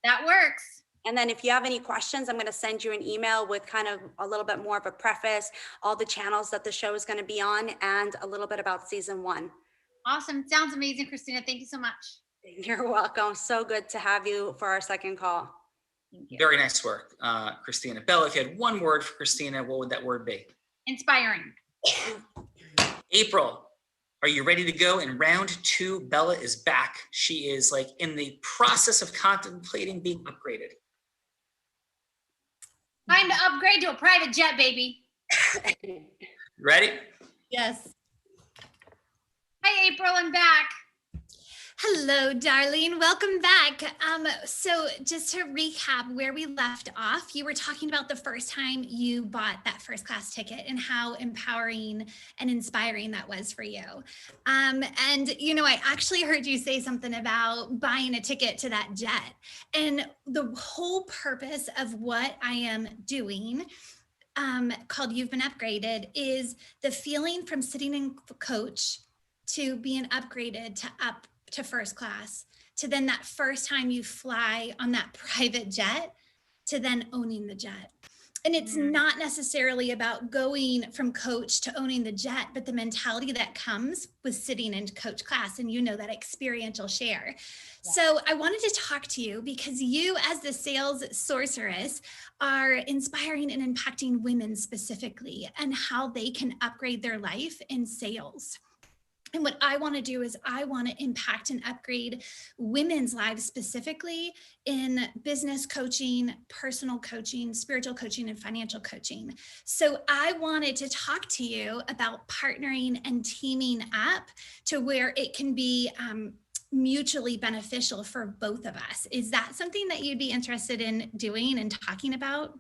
That works. And then if you have any questions, I'm going to send you an email with kind of a little bit more of a preface, all the channels that the show is going to be on, and a little bit about season 1. Awesome. Sounds amazing, Christina. Thank you so much. You're welcome. So good to have you for our second call. Thank you. Very nice work, Christina. Bella, if you had one word for Christina, what would that word be? Inspiring. April, are you ready to go? In round 2, Bella is back. She is like in the process of contemplating being upgraded. Time to upgrade to a private jet, baby. Ready? Yes. Hi, April. I'm back. Hello, darling. Welcome back. So just to recap where we left off, you were talking about the first time you bought that first class ticket and how empowering and inspiring that was for you. And, you know, I actually heard you say something about buying a ticket to that jet. And the whole purpose of what I am doing called You've Been Upgraded is the feeling from sitting in coach to being upgraded to first class, to then that first time you fly on that private jet, to then owning the jet. And it's not necessarily about going from coach to owning the jet, but the mentality that comes with sitting in coach class, and you know, that experiential share. Yeah. So I wanted to talk to you because you, as the sales sorceress, are inspiring and impacting women specifically and how they can upgrade their life in sales. And what I want to do is I want to impact and upgrade women's lives specifically in business coaching, personal coaching, spiritual coaching, and financial coaching. So I wanted to talk to you about partnering and teaming up to where it can be mutually beneficial for both of us. Is that something that you'd be interested in doing and talking about?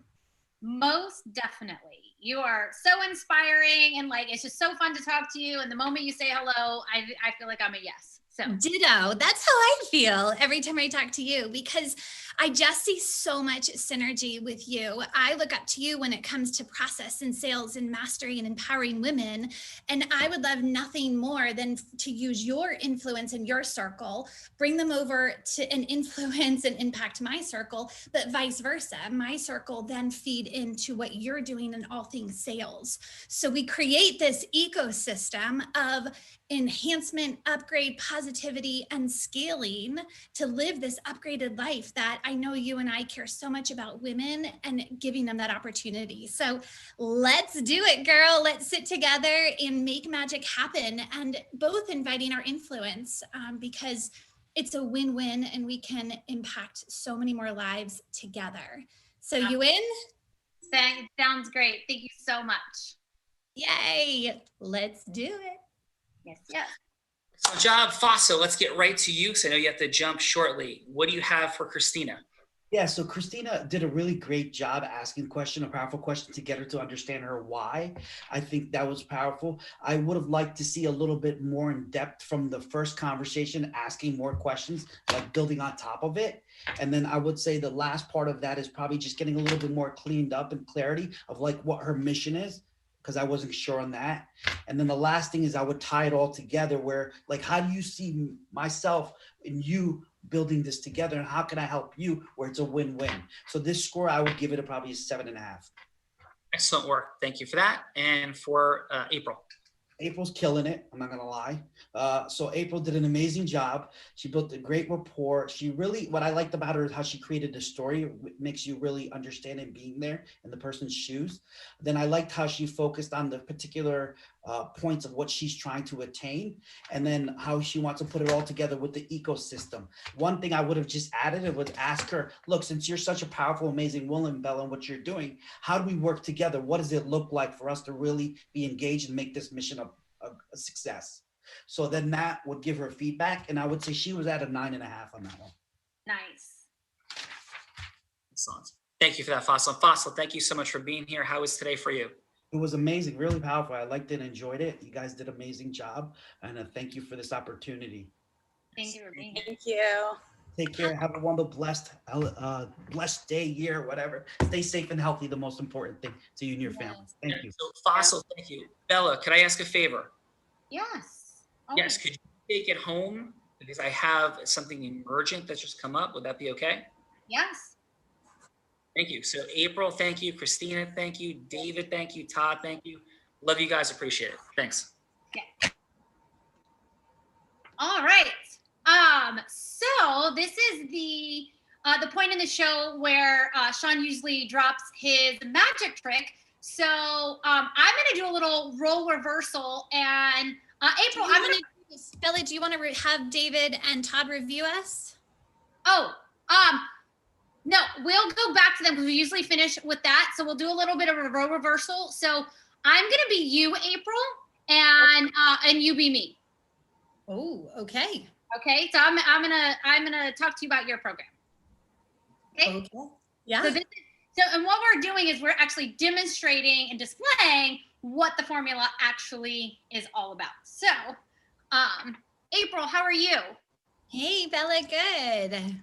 Most definitely. You are so inspiring, and like, it's just so fun to talk to you. And the moment you say hello, I feel like I'm a yes. So ditto. That's how I feel every time I talk to you, because I just see so much synergy with you. I look up to you when it comes to process and sales and mastery and empowering women. And I would love nothing more than to use your influence in your circle, bring them over to an influence and impact my circle, but vice versa. My circle then feed into what you're doing in all things sales. So we create this ecosystem of enhancement, upgrade, positivity, and scaling to live this upgraded life that I know you and I care so much about women and giving them that opportunity. So let's do it, girl. Let's sit together and make magic happen, and both inviting our influence because it's a win-win and we can impact so many more lives together. So you in? Sounds great. Thank you so much. Yay. Let's do it. Yes, yes. Excellent job, Faso. Let's get right to you, because I know you have to jump shortly. What do you have for Christina? Yeah, so Christina did a really great job asking a powerful question to get her to understand her why. I think that was powerful. I would have liked to see a little bit more in depth from the first conversation, asking more questions, like building on top of it. And then I would say the last part of that is probably just getting a little bit more cleaned up and clarity of like what her mission is, because I wasn't sure on that. And then the last thing is I would tie it all together where, like, how do you see myself and you building this together, and how can I help you where it's a win-win? So this score, I would give it probably a 7.5. Excellent work. Thank you for that. And for April. April's killing it. I'm not going to lie. So April did an amazing job. She built a great rapport. She really, what I liked about her is how she created the story. It makes you really understand and being there in the person's shoes. Then I liked how she focused on the particular points of what she's trying to attain, and then how she wants to put it all together with the ecosystem. One thing I would have just added, it would ask her, look, since you're such a powerful, amazing woman, Bella, and what you're doing, how do we work together? What does it look like for us to really be engaged and make this mission a success? So then that would give her feedback, and I would say she was at a 9.5 on that one. Nice. Excellent. Thank you for that, Fossil. Fossil, thank you so much for being here. How was today for you? It was amazing, really powerful. I liked it, enjoyed it. You guys did an amazing job, and thank you for this opportunity. Thank you for being here. Thank you. Take care. Have a wonderful, blessed day, year, whatever. Stay safe and healthy. The most important thing to you and your family. Thank you. So, Fossil, thank you. Bella, could I ask a favor? Yes. Yes, could you take it home? Because I have something emergent that's just come up. Would that be okay? Yes. Thank you. So April, thank you. Christina, thank you. David, thank you. Todd, thank you. Love you guys. Appreciate it. Thanks. Okay. All right. So this is the point in the show where Sean usually drops his magic trick. So I'm gonna do a little role reversal, and April, I'm gonna. Bella, do you want to have David and Todd review us? Oh, no, we'll go back to them because we usually finish with that. So we'll do a little bit of a role reversal. So I'm gonna be you, April, and you be me. Oh, okay. Okay, so I'm gonna talk to you about your program. Okay. Okay. Yeah. So and what we're doing is we're actually demonstrating and displaying what the formula actually is all about. So, April, how are you? Hey, Bella, good.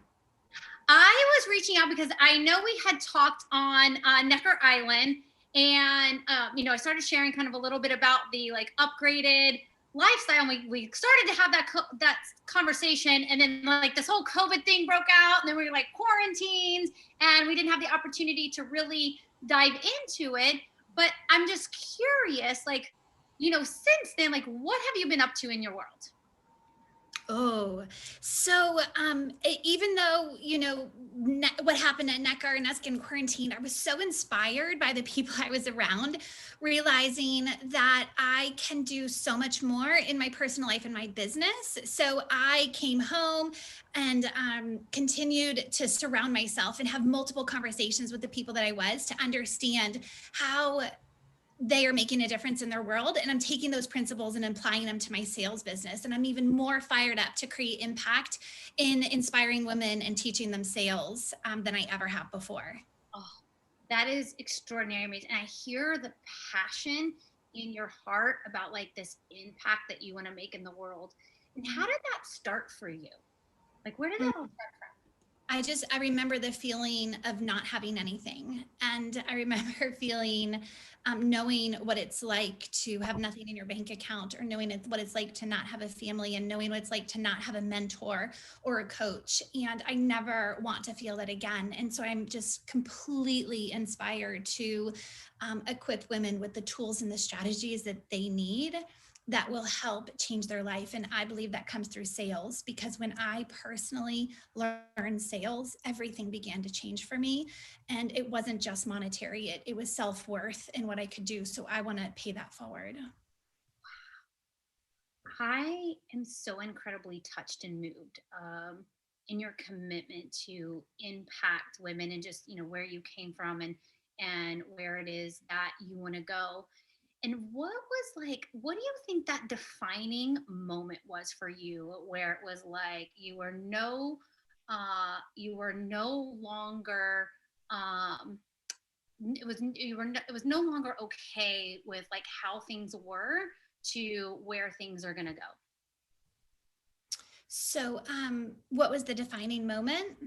I was reaching out because I know we had talked on Necker Island, and I started sharing kind of a little bit about the like upgraded lifestyle. And we started to have that conversation, and then like this whole COVID thing broke out, and then we were like quarantines, and we didn't have the opportunity to really dive into it. But I'm just curious, like, since then, like, what have you been up to in your world? Oh, so even though, what happened at Necker and us in quarantine, I was so inspired by the people I was around, realizing that I can do so much more in my personal life and my business. So I came home and continued to surround myself and have multiple conversations with the people that I was to understand how they are making a difference in their world. And I'm taking those principles and applying them to my sales business. And I'm even more fired up to create impact in inspiring women and teaching them sales than I ever have before. Oh, that is extraordinary, amazing. And I hear the passion in your heart about like this impact that you want to make in the world. And how did that start for you? Like, where did that all start from? I remember the feeling of not having anything. And I remember feeling, knowing what it's like to have nothing in your bank account, or knowing what it's like to not have a family, and knowing what it's like to not have a mentor or a coach. And I never want to feel that again. And so I'm just completely inspired to equip women with the tools and the strategies that they need that will help change their life. And I believe that comes through sales, because when I personally learned sales, everything began to change for me. And it wasn't just monetary, it was self-worth and what I could do. So I want to pay that forward. I am so incredibly touched and moved in your commitment to impact women, and just, where you came from and where it is that you want to go. And what do you think that defining moment was for you, where it was like you were no longer it was no longer okay with like how things were to where things are going to go? So what was the defining moment?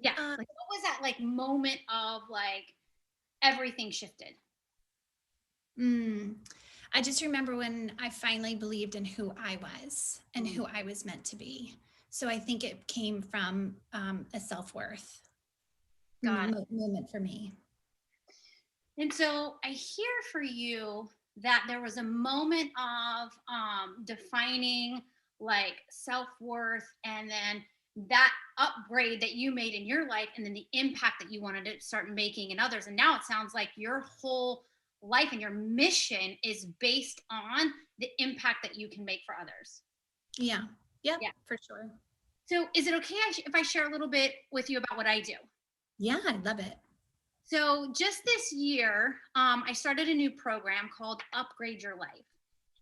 Yeah. Like, what was that like moment of like everything shifted? I just remember when I finally believed in who I was and who I was meant to be. So I think it came from a self-worth moment for me. And so I hear for you that there was a moment of defining like self-worth, and then that upgrade that you made in your life, and then the impact that you wanted to start making in others. And now it sounds like your whole life and your mission is based on the impact that you can make for others. Yeah, for sure. So is it okay if I share a little bit with you about what I do? Yeah, I love it. So just this year, I started a new program called Upgrade Your Life.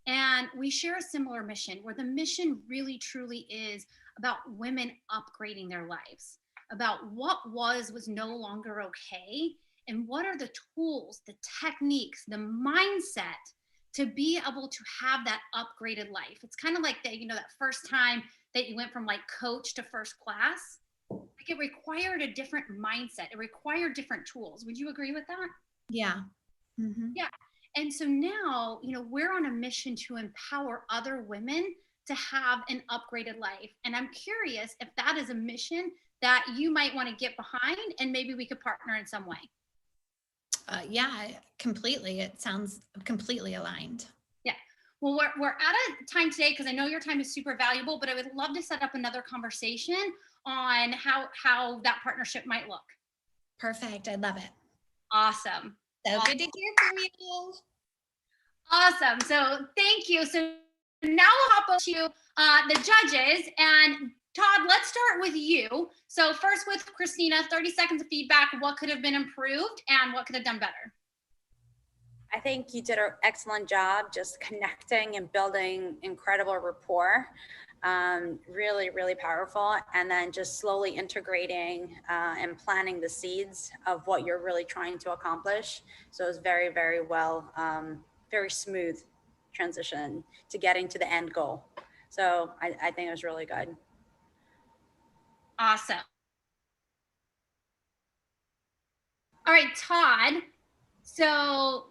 And we share a similar mission, where the mission really truly is about women upgrading their lives, about what was no longer okay, and what are the tools, the techniques, the mindset to be able to have that upgraded life. It's kind of like that, that first time that you went from like coach to first class. Like, it required a different mindset. It required different tools. Would you agree with that? Yeah. Mm-hmm. Yeah. And so now, we're on a mission to empower other women to have an upgraded life. And I'm curious if that is a mission that you might want to get behind, and maybe we could partner in some way. Yeah, completely. It sounds completely aligned. Yeah. Well, we're out of time today because I know your time is super valuable, but I would love to set up another conversation on how that partnership might look. Perfect. I love it. Awesome. So good to hear from you. Awesome. So thank you. So now we'll hop over to the judges. And Todd, let's start with you. So first with Christina, 30 seconds of feedback. What could have been improved and what could have done better? I think you did an excellent job just connecting and building incredible rapport. Really, really powerful. And then just slowly integrating and planting the seeds of what you're really trying to accomplish. So it was very, very well, very smooth transition to getting to the end goal. So I think it was really good. Awesome. All right, Todd. So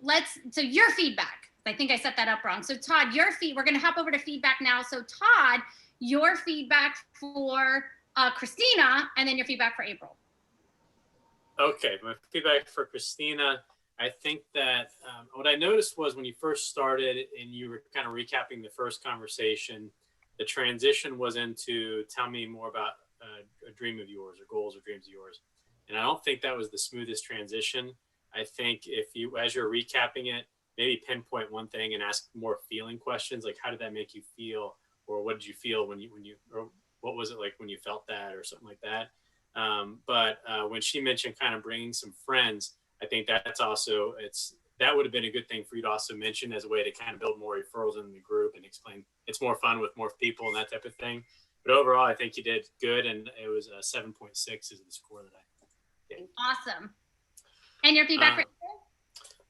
your feedback. I think I set that up wrong. So Todd, we're going to hop over to feedback now. So Todd, your feedback for Christina, and then your feedback for April. Okay, my feedback for Christina. I think that what I noticed was when you first started and you were kind of recapping the first conversation, the transition was into tell me more about a dream of yours or goals or dreams of yours. And I don't think that was the smoothest transition. I think if you, as you're recapping it, maybe pinpoint one thing and ask more feeling questions, like how did that make you feel? Or what did you feel when you, or what was it like when you felt that or something like that? But when she mentioned kind of bringing some friends, I think that's also, that would have been a good thing for you to also mention as a way to kind of build more referrals in the group and explain it's more fun with more people and that type of thing. But overall, I think you did good. And it was 7.6 is the score that I gave. Awesome. And your feedback for April?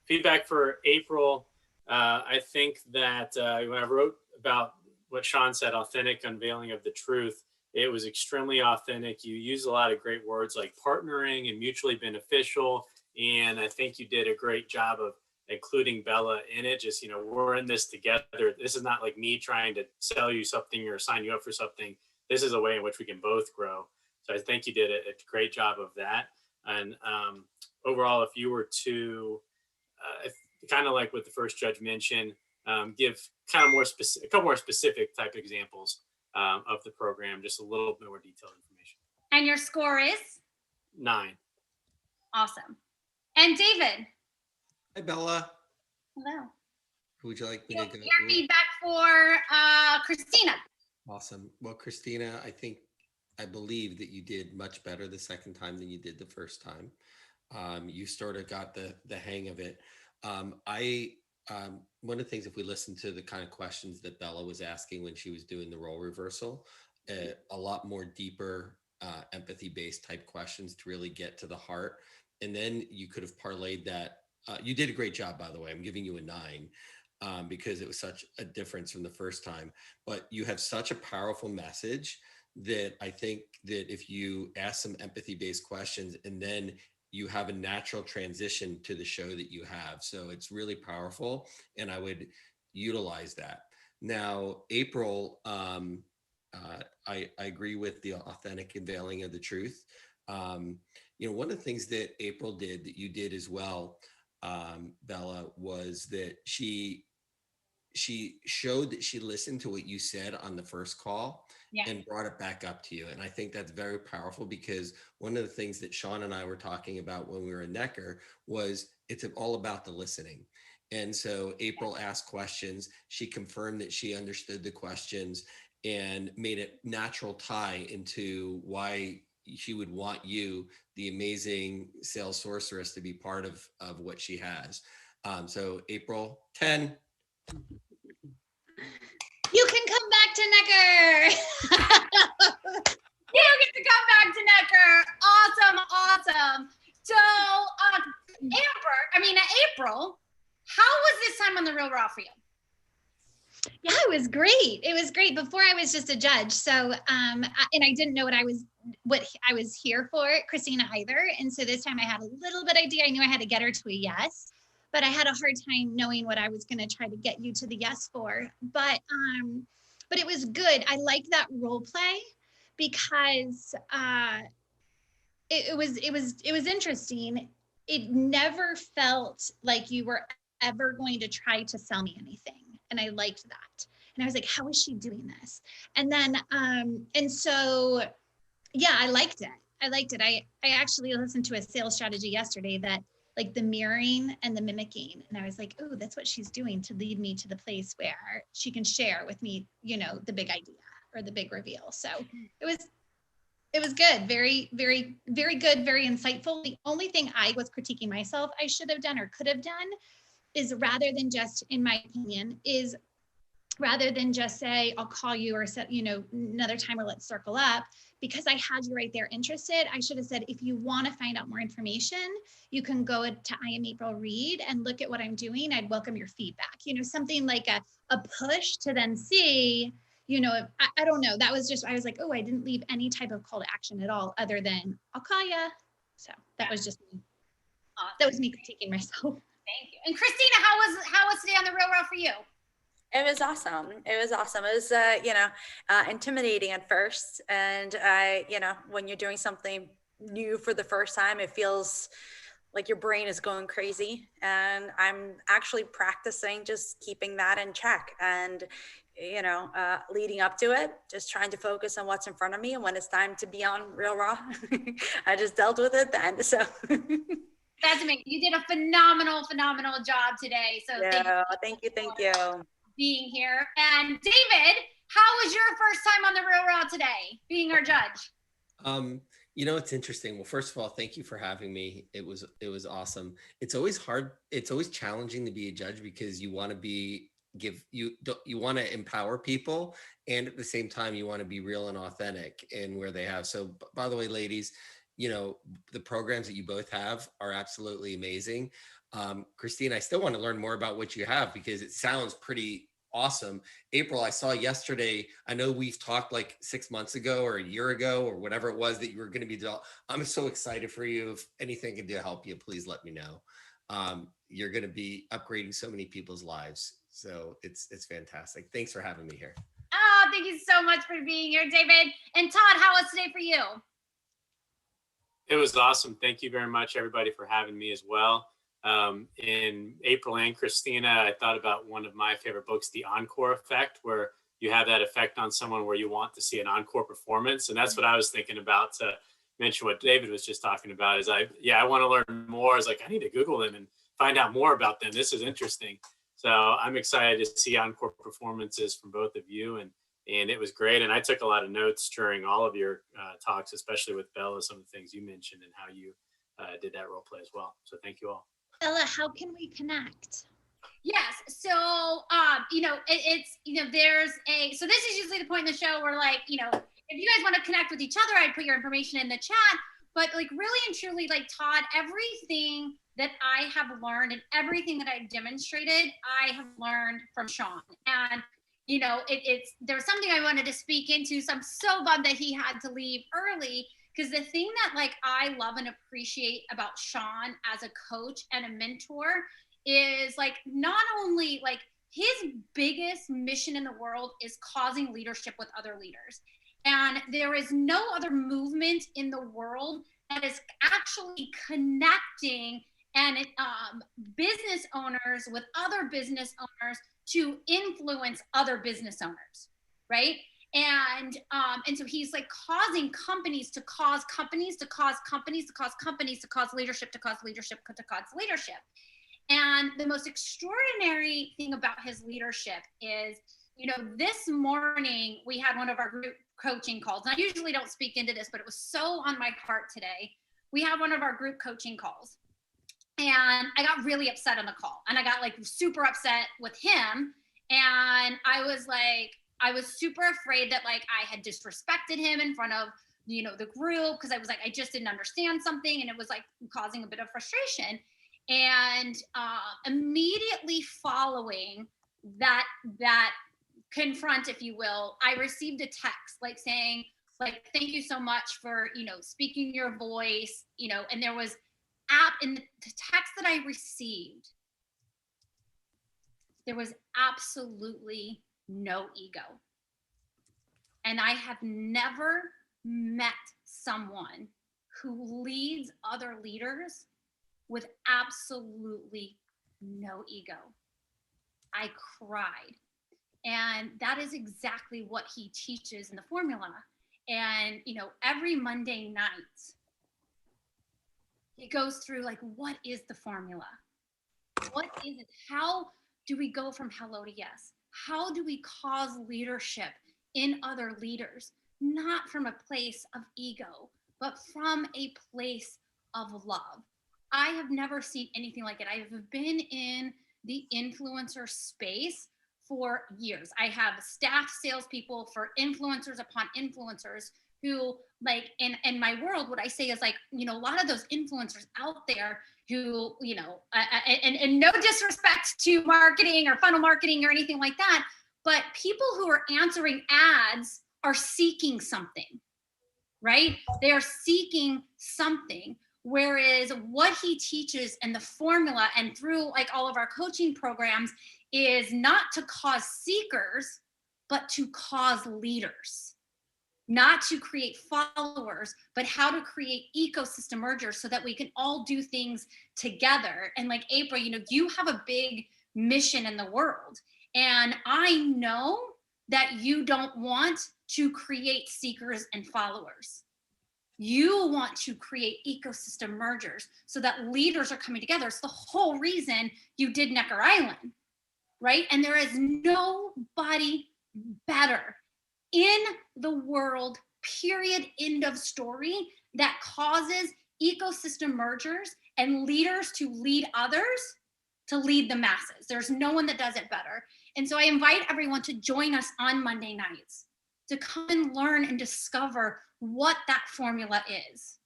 Feedback for April, I think that when I wrote about what Sean said, authentic unveiling of the truth, it was extremely authentic. You used a lot of great words like partnering and mutually beneficial. And I think you did a great job of including Bella in it. Just, we're in this together. This is not like me trying to sell you something or sign you up for something. This is a way in which we can both grow. So I think you did a great job of that. And overall, if you were to kind of like what the first judge mentioned, give kind of a couple more specific type examples of the program, just a little bit more detailed information. And your score is? 9. Awesome. And David? Hi, Bella. Hello. Who would you like me to go? Your feedback for Christina. Awesome. Well, Christina, I believe that you did much better the second time than you did the first time. You sort of got the hang of it. One of the things, if we listen to the kind of questions that Bella was asking when she was doing the role reversal, a lot more deeper empathy-based type questions to really get to the heart. And then you could have parlayed that. You did a great job, by the way. I'm giving you a 9 because it was such a difference from the first time. But you have such a powerful message that I think that if you ask some empathy-based questions and then you have a natural transition to the show that you have. So it's really powerful and I would utilize that. Now, April, I agree with the authentic unveiling of the truth. One of the things that April did that you did as well, Bella, was that she showed that she listened to what you said on the first call and brought it back up to you. And I think that's very powerful because one of the things that Sean and I were talking about when we were in Necker was it's all about the listening. And so April asked questions. She confirmed that she understood the questions and made a natural tie into why she would want you, the amazing sales sorceress, to be part of what she has. So April, 10. You can come back to Necker. You get to come back to Necker. Awesome. So, April, how was this time on the Real Raw for you? Yeah, it was great. It was great. Before I was just a judge. So, and I didn't know what I was here for, Christina, either. And so this time I had a little bit idea. I knew I had to get her to a yes. but I had a hard time knowing what I was going to try to get you to the yes for. But it was good. I liked that role play because it was interesting. It never felt like you were ever going to try to sell me anything, and I liked that. And I was like, how is she doing this? And then and so yeah, I liked it. I actually listened to a sales strategy yesterday that like the mirroring and the mimicking. And I was like, oh, that's what she's doing to lead me to the place where she can share with me, you know, the big idea or the big reveal. So it was good. Very, very, very good. Very insightful. The only thing I was critiquing myself I should have done or could have done is rather than just, in my opinion, is rather than just say, I'll call you or set, you know, another time or let's circle up, because I had you right there interested, I should have said, if you want to find out more information, you can go to I Am April Reed and look at what I'm doing. I'd welcome your feedback, you know, something like a push to then see, you know, I don't know. That was just, I was like, oh, I didn't leave any type of call to action at all other than I'll call you. So that was just me. That was me critiquing myself. Thank you. And Christina, how was today on the Real Raw for you? It was awesome. It was awesome. It was, intimidating at first. And when you're doing something new for the first time, it feels like your brain is going crazy. And I'm actually practicing just keeping that in check and, leading up to it, just trying to focus on what's in front of me. And when it's time to be on Real Raw, I just dealt with it then. So that's amazing. You did a phenomenal job today. So thank you. Being here. And David, how was your first time on the Real Raw today, being our judge? It's interesting. Well, first of all, thank you for having me. It was awesome. It's always hard. It's always challenging to be a judge because you want to you want to empower people, and at the same time you want to be real and authentic in where they have. So by the way, ladies, the programs that you both have are absolutely amazing. Christine, I still want to learn more about what you have because it sounds pretty awesome. April, I saw yesterday, I know we've talked like 6 months ago or a year ago or whatever it was that you were going to be doing. I'm so excited for you. If anything can do to help you, please let me know. You're going to be upgrading so many people's lives. So it's fantastic. Thanks for having me here. Oh, thank you so much for being here, David. And Todd, how was today for you? It was awesome. Thank you very much, everybody, for having me as well. In April and Christina, I thought about one of my favorite books, The Encore Effect, where you have that effect on someone where you want to see an encore performance. And that's what I was thinking about to mention what David was just talking about is I want to learn more. I was like, I need to Google them and find out more about them. This is interesting. So I'm excited to see encore performances from both of you. And it was great. And I took a lot of notes during all of your talks, especially with Bella, some of the things you mentioned and how you did that role play as well. So thank you all. Bella, how can we connect? Yes. So, so this is usually the point in the show where if you guys want to connect with each other, I'd put your information in the chat, but really and truly, Todd, everything that I have learned and everything that I've demonstrated, I have learned from Sean. And, there's something I wanted to speak into. So I'm so bummed that he had to leave early. Because the thing that I love and appreciate about Sean as a coach and a mentor is not only his biggest mission in the world is causing leadership with other leaders. And there is no other movement in the world that is actually connecting and business owners with other business owners to influence other business owners, right? And so he's causing companies to cause companies to cause companies to cause companies to cause leadership to cause leadership to cause leadership. And the most extraordinary thing about his leadership is, this morning we had one of our group coaching calls. And I usually don't speak into this, but it was so on my heart today. We had one of our group coaching calls. And I got really upset on the call. And I got super upset with him. And I was super afraid that I had disrespected him in front of, the group. Cause I was I just didn't understand something. And it was causing a bit of frustration. And immediately following that confront, if you will, I received a text saying thank you so much for, speaking your voice, and there was in the text that I received, there was absolutely no ego. And I have never met someone who leads other leaders with absolutely no ego. I cried. And that is exactly what he teaches in the formula. And, you know, every Monday night, he goes through like, what is the formula? What is it? How do we go from hello to yes? How do we cause leadership in other leaders? Not from a place of ego, but from a place of love. I have never seen anything like it. I have been in the influencer space for years. I have staff salespeople for influencers upon influencers who, like, in my world, what I say is like, you know, a lot of those influencers out there who, you know, and no disrespect to marketing or funnel marketing or anything like that, but people who are answering ads are seeking something, right? They are seeking something. Whereas what he teaches and the formula and through like all of our coaching programs is not to cause seekers, but to cause leaders. Not to create followers, but how to create ecosystem mergers so that we can all do things together. And like April, you know, you have a big mission in the world. And I know that you don't want to create seekers and followers. You want to create ecosystem mergers so that leaders are coming together. It's the whole reason you did Necker Island, right? And there is nobody better in the world, period, end of story, that causes ecosystem mergers and leaders to lead others to lead the masses. There's no one that does it better. And so I invite everyone to join us on Monday nights to come and learn and discover what that formula is.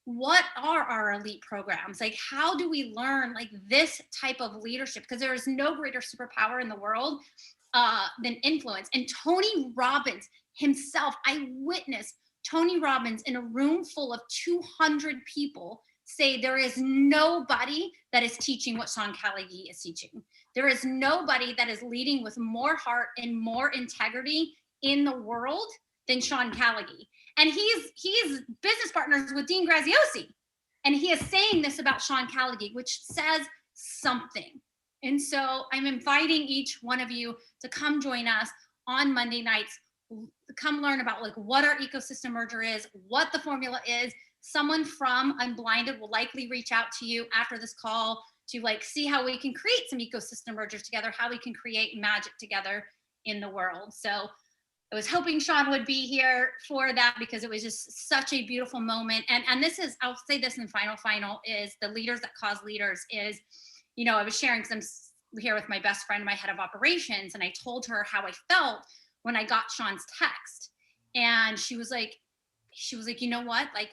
What are our elite programs? Like, how do we learn like this type of leadership? Because there is no greater superpower in the world than influence. And Tony Robbins himself, I witnessed Tony Robbins in a room full of 200 people say there is nobody that is teaching what Sean Callagy is teaching. There is nobody that is leading with more heart and more integrity in the world than Sean Callagy. And he's business partners with Dean Graziosi. And he is saying this about Sean Callagy, which says something. And so I'm inviting each one of you to come join us on Monday nights, come learn about like what our ecosystem merger is, what the formula is. Someone from Unblinded will likely reach out to you after this call to like see how we can create some ecosystem mergers together, how we can create magic together in the world. So I was hoping Sean would be here for that because it was just such a beautiful moment. And this is, I'll say this in final is the leaders that cause leaders is, you know, I was sharing because I'm here with my best friend, my head of operations, and I told her how I felt when I got Sean's text. And she was like, you know what? Like,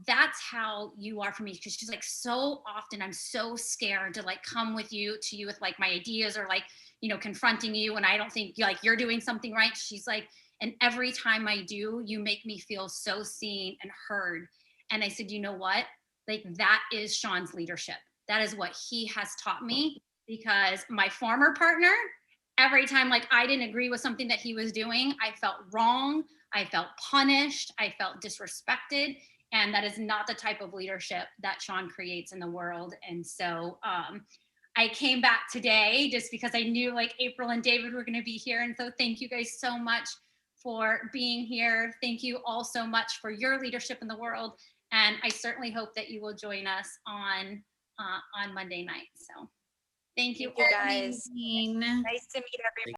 that's how you are for me. Because she's like, so often I'm so scared to like come with you with like my ideas or like, you know, confronting you when I don't think like you're doing something right. She's like, and every time I do, you make me feel so seen and heard. And I said, you know what? Like, that is Sean's leadership. That is what he has taught me, because my former partner, every time like I didn't agree with something that he was doing, I felt wrong. I felt punished. I felt disrespected. And that is not the type of leadership that Sean creates in the world. And so I came back today just because I knew like April and David were going to be here. And so thank you guys so much for being here. Thank you all so much for your leadership in the world. And I certainly hope that you will join us on Monday night. So thank you, Thank you guys. Amazing. Nice to meet everybody.